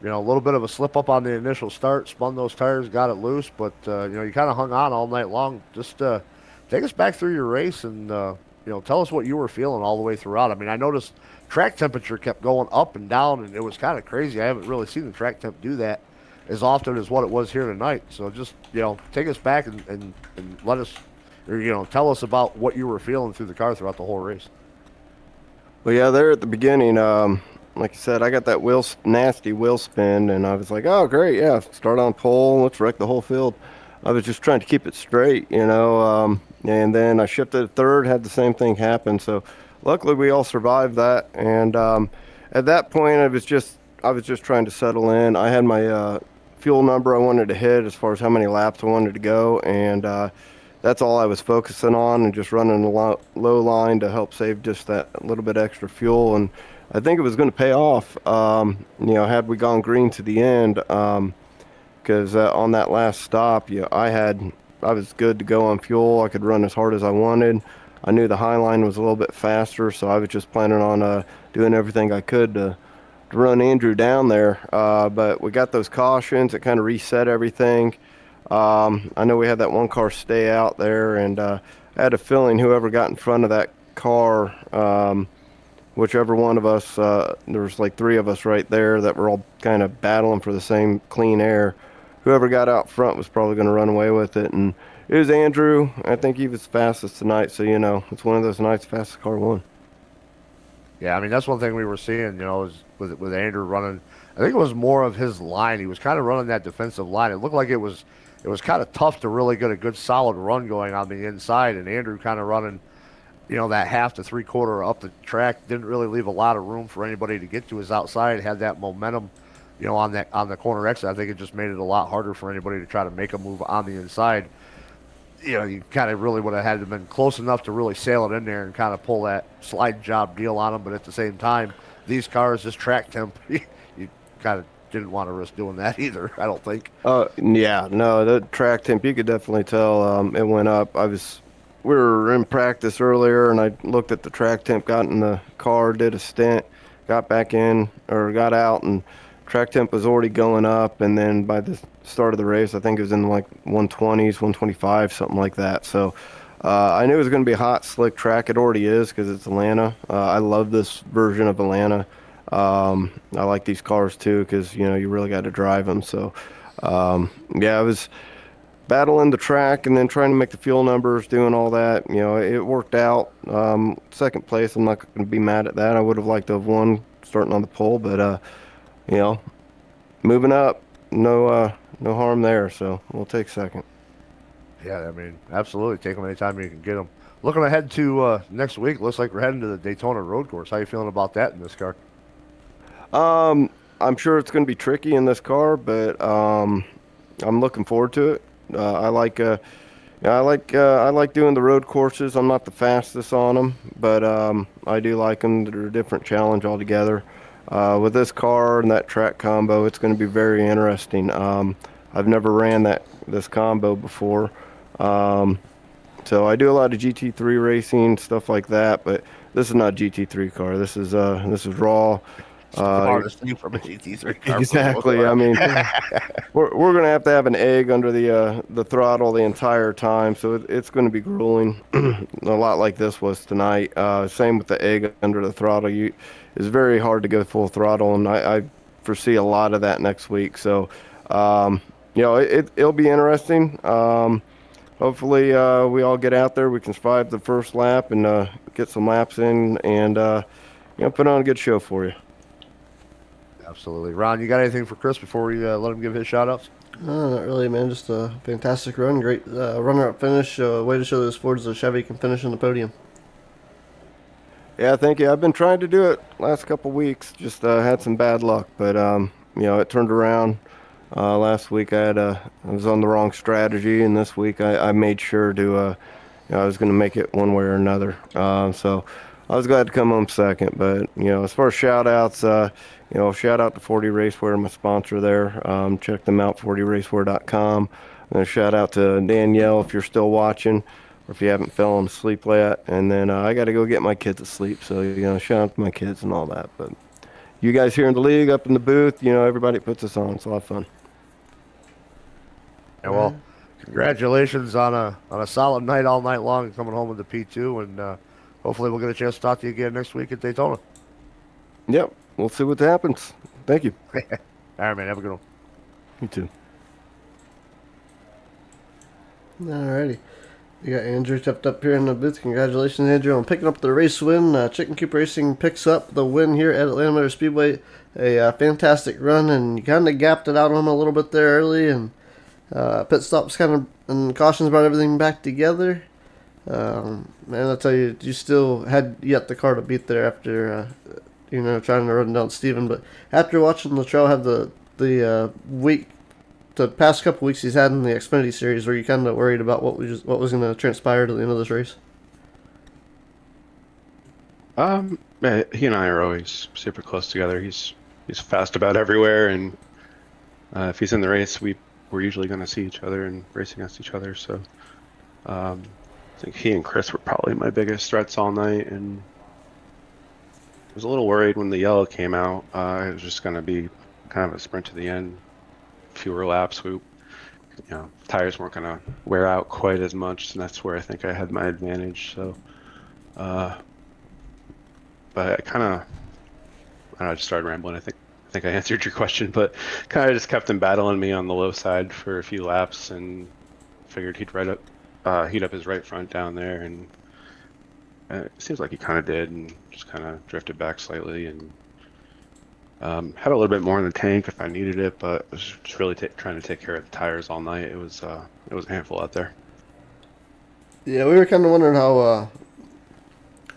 little bit of a slip up on the initial start, spun those tires, got it loose, but, you kind of hung on all night long. Just take us back through your race and, tell us what you were feeling all the way throughout. I mean, I noticed track temperature kept going up and down, and it was kind of crazy. I haven't really seen the track temp do that as often as what it was here tonight. So just, take us back and let us, or, tell us about what you were feeling through the car throughout the whole race. Well, yeah, there at the beginning, like I said, I got that nasty wheel spin, and I was like, oh, great, yeah, start on pole, let's wreck the whole field. I was just trying to keep it straight, and then I shifted to third, had the same thing happen. So luckily we all survived that. And at that point, I was just trying to settle in. I had my fuel number I wanted to hit as far as how many laps I wanted to go, and that's all I was focusing on, and just running a low line to help save just that little bit extra fuel. And I think it was going to pay off, had we gone green to the end, because on that last stop, I was good to go on fuel. I could run as hard as I wanted. I knew the high line was a little bit faster, so I was just planning on doing everything I could to run Andrew down there. But we got those cautions. It kind of reset everything. I know we had that one car stay out there, and I had a feeling whoever got in front of that car, whichever one of us, there was like three of us right there that were all kind of battling for the same clean air. Whoever got out front was probably going to run away with it, and it was Andrew. I think he was fastest tonight, so it's one of those nights fastest car won. Yeah, I mean, that's one thing we were seeing, is with Andrew running. I think it was more of his line. He was kind of running that defensive line. It looked like it was kind of tough to really get a good solid run going on the inside, and Andrew kind of running, that half to three-quarter up the track, didn't really leave a lot of room for anybody to get to his outside, had that momentum, on the corner exit. I think it just made it a lot harder for anybody to try to make a move on the inside. You kind of really would have had to been close enough to really sail it in there and kind of pull that slide job deal on them. But at the same time, these cars, this track temp, you kind of didn't want to risk doing that either, I don't think. Yeah, no, the track temp, you could definitely tell it went up. We were in practice earlier, and I looked at the track temp, got in the car, did a stint, got back in, or got out, and track temp was already going up. And then by the start of the race, I think it was in like 120s, 125, something like that. So I knew it was going to be a hot, slick track. It already is because it's Atlanta. I love this version of Atlanta. I like these cars too because, you really got to drive them. So, I was battling the track and then trying to make the fuel numbers, doing all that. It worked out. Second place, I'm not going to be mad at that. I would have liked to have won starting on the pole, but moving up, no harm there. So we'll take second. Yeah, I mean, absolutely. Take them anytime you can get them. looking ahead to next week, looks like we're heading to the Daytona Road Course. How you feeling about that in this car? I'm sure it's going to be tricky in this car, but I'm looking forward to it. I like doing the road courses. I'm not the fastest on them, but I do like them. They're a different challenge altogether. With this car and that track combo, it's going to be very interesting. I've never ran this combo before, so I do a lot of GT3 racing stuff like that. But this is not a GT3 car. This is raw. Uh, Farthest thing from a GT3 car. exactly. I mean, we're gonna have to have an egg under the throttle the entire time, so it's going to be grueling, a lot like this was tonight. Same with the egg under the throttle. It's very hard to go full throttle, and I foresee a lot of that next week. So, it'll be interesting. Hopefully, we all get out there. We can survive the first lap and get some laps in, and put on a good show for you. Absolutely. Ron, you got anything for Chris before we let him give his shout outs? No, not really, man. Just a fantastic run. Great runner-up finish. Way to show those Fords the Chevy can finish on the podium. Yeah, thank you. I've been trying to do it last couple weeks. Just had some bad luck, but it turned around. Last week I was on the wrong strategy, and this week I made sure to I was going to make it one way or another. So I was glad to come home second. But as far as shout outs, shout out to 40 Racewear, my sponsor there. Check them out, 40racewear.com. I'm going to shout out to Danielle if you're still watching, or if you haven't fallen asleep yet. And then I got to go get my kids asleep. So, shout out to my kids and all that. But you guys here in the league, up in the booth, everybody puts us on. It's a lot of fun. Yeah, well, congratulations on a solid night all night long and coming home with the P2. And hopefully we'll get a chance to talk to you again next week at Daytona. Yep. We'll see what happens. Thank you. All right, man. Have a good one. You too. Alrighty. We got Andrew stepped up here in the booth. Congratulations, Andrew, on picking up the race win. Chicken Coop Racing picks up the win here at Atlanta Motor Speedway. A fantastic run, and you kind of gapped it out on him a little bit there early, and pit stops and cautions brought everything back together. Man, I'll tell you, you still had yet the car to beat there after trying to run down Steven. But after watching Latrell have the past couple weeks he's had in the Xfinity Series, were you kind of worried about what was going to transpire to the end of this race? He and I are always super close together. He's fast about everywhere, and if he's in the race, we're usually going to see each other and race against each other. So I think he and Chris were probably my biggest threats all night, and I was a little worried when the yellow came out. It was just going to be kind of a sprint to the end, fewer laps. Tires weren't going to wear out quite as much, and that's where I think I had my advantage. So, but I just started rambling. I think I answered your question, but kind of just kept him battling me on the low side for a few laps, and figured he'd heat up his right front down there, and it seems like he kind of did, and just kind of drifted back slightly, and had a little bit more in the tank if I needed it, but I was just really trying to take care of the tires all night. It was a handful out there. Yeah, we were kind of wondering how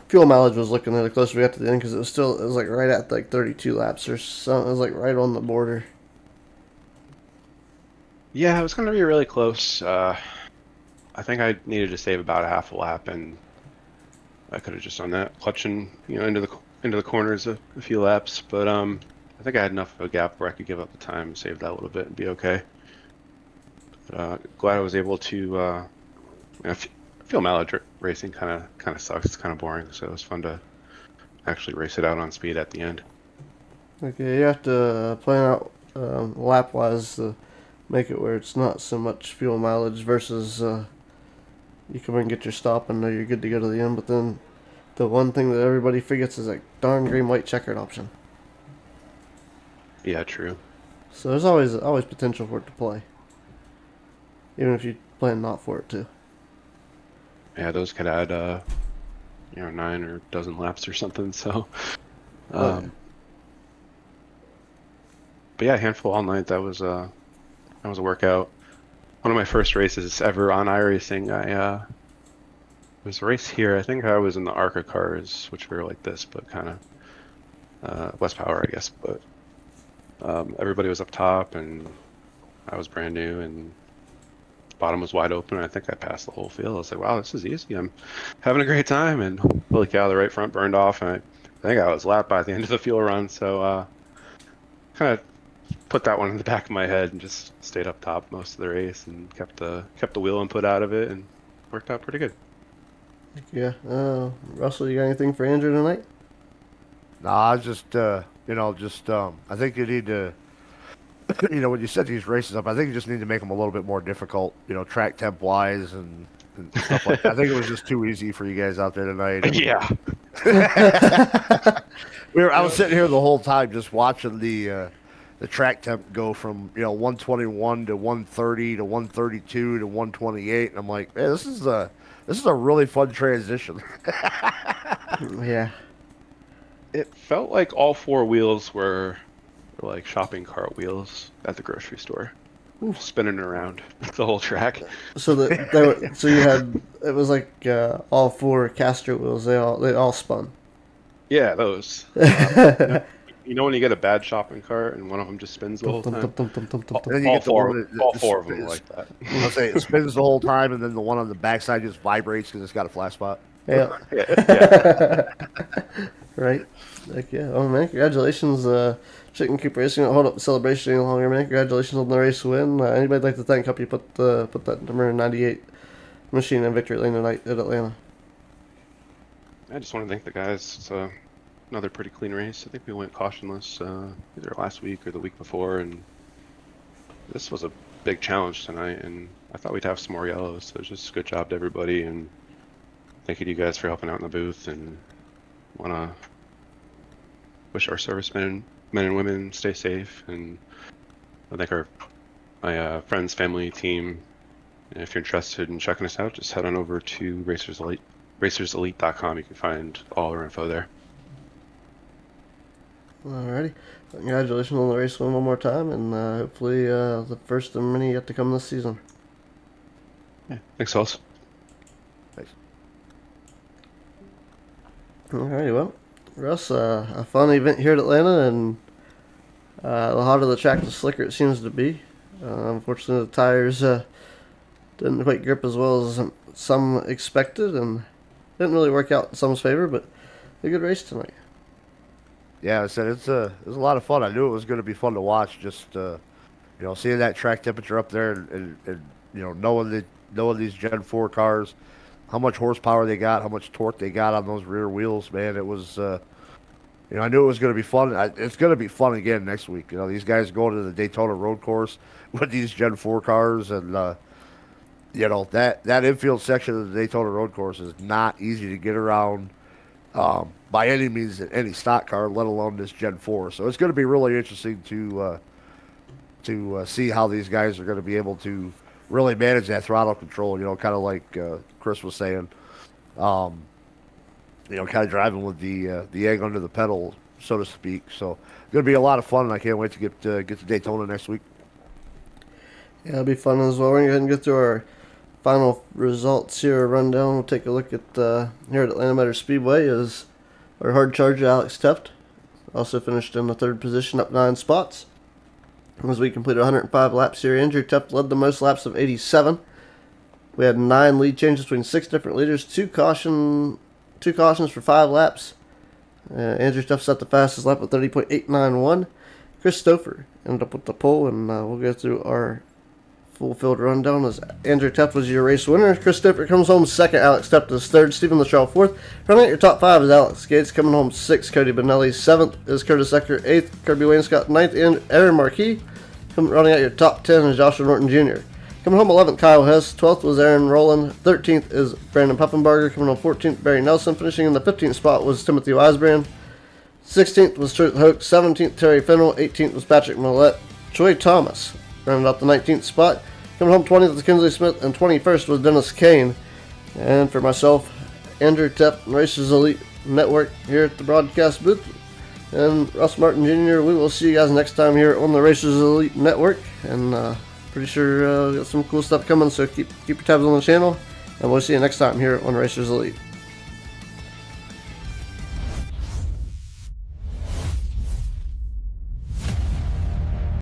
fuel mileage was looking the closer we got to the end, because it was like right at like 32 laps or something. It was like right on the border. Yeah, it was going to be really close. I think I needed to save about a half a lap, and I could have just done that, clutching into the corners a few laps. But I think I had enough of a gap where I could give up the time, save that a little bit, and be okay. But glad I was able to. Fuel mileage racing kind of sucks. It's kind of boring, so it was fun to actually race it out on speed at the end. Okay, you have to plan out lap wise to make it where it's not so much fuel mileage versus you come in and get your stop and know you're good to go to the end. But then the one thing that everybody forgets is that darn Green-White-Checkered option. Yeah, true. So there's always potential for it to play, even if you plan not for it to. Yeah, those could add 9 or a dozen laps or something. So, Right. but yeah, handful all night. That was a workout. One of my first races ever on iRacing. There's a race here. I think I was in the ARCA cars, which were like this, but kind of less power, I guess. But everybody was up top, and I was brand new, and the bottom was wide open. I think I passed the whole field. I was like, wow, this is easy. I'm having a great time. And holy cow, the right front burned off, and I think I was lapped by the end of the fuel run. So kind of put that one in the back of my head and just stayed up top most of the race and kept the wheel input out of it, and worked out pretty good. Yeah. Russell, you got anything for Andrew tonight? Nah, I just I think you need to, when you set these races up, I think you just need to make them a little bit more difficult, track temp wise and stuff like that. I think it was just too easy for you guys out there tonight. Yeah. I was sitting here the whole time just watching the track temp go from 121 to 130 to 132 to 128, and I'm like, man, this is a really fun transition. Yeah. It felt like all four wheels were like shopping cart wheels at the grocery store, spinning around the whole track. So so you had, it was like all four caster wheels. They all spun. Yeah, those. You know when you get a bad shopping cart and one of them just spins the whole time? And then you All get the one all that four of them are like that. I'll say it spins the whole time, and then the one on the backside just vibrates because it's got a flat spot. Yeah. Yeah. Right. Like, yeah. Oh man, congratulations, Chicken Coop Racing. Don't hold up the celebration any longer, man. Congratulations on the race win. Anybody'd like to thank help you put that number 98 machine in victory lane tonight at Atlanta? I just want to thank the guys. It's another pretty clean race. I think we went cautionless either last week or the week before, and this was a big challenge tonight, and I thought we'd have some more yellows, so just a good job to everybody, and thank you to you guys for helping out in the booth, and want to wish our servicemen, men and women, stay safe, and I thank my friends, family, team. And if you're interested in checking us out, just head on over to racerselite.com. You can find all our info there. Alrighty. Congratulations on the race win one more time, and hopefully the first of many yet to come this season. Yeah, thanks, Hollis. Thanks. Alrighty, well, Russ, a fun event here at Atlanta, and the hotter the track, the slicker it seems to be. Unfortunately, the tires didn't quite grip as well as some expected, and didn't really work out in some's favor, but a good race tonight. Yeah, I said it was a lot of fun. I knew it was going to be fun to watch. Just seeing that track temperature up there, and knowing these Gen 4 cars, how much horsepower they got, how much torque they got on those rear wheels. Man, it was. I knew it was going to be fun. It's going to be fun again next week. These guys go to the Daytona Road Course with these Gen 4 cars, and that infield section of the Daytona Road Course is not easy to get around. By any means in any stock car, let alone this Gen 4. So it's going to be really interesting to see how these guys are going to be able to really manage that throttle control, kind of like Chris was saying, kind of driving with the egg under the pedal, so to speak. So it's going to be a lot of fun, and I can't wait to get to Daytona next week. Yeah, it'll be fun as well. We're going to go ahead and get through our final results here, rundown. We'll take a look at here at Atlanta Motor Speedway is our hard charger Alex Teft. Also finished in the third position, up 9 spots. As we completed 105 laps here, Andrew Teft led the most laps of 87. We had 9 lead changes between 6 different leaders, 2 cautions for 5 laps. Andrew Teft set the fastest lap with 30.891. Chris Stouffer ended up with the pole, and we'll go through our full field rundown as Andrew Teft was your race winner. Chris Stouffer comes home second. Alex Teft is third. Stephen Lachelle fourth. Running out your top 5 is Alex Gates coming home sixth. Cody Benelli seventh is Curtis Ecker eighth. Kirby Wainscott ninth. And Aaron Marquis. Running out your top 10 is Joshua Norton Jr. Coming home 11th, Kyle Hess. 12th was Aaron Rowland. 13th is Brandon Puffenbarger. Coming home 14th, Barry Nelson. Finishing in the 15th spot was Timothy Weisbrand. 16th was Truth Hoke. 17th, Terry Fennell. 18th was Patrick Millette. Troy Thomas rounded out the 19th spot. Coming home 20th was Kinsley Smith, and 21st was Dennis Kane. And for myself, Andrew Teft, Racers Elite Network here at the broadcast booth, and Russ Martin Jr., we will see you guys next time here on the Racers Elite Network. And pretty sure we got some cool stuff coming, so keep your tabs on the channel. and we'll see you next time here on Racers Elite.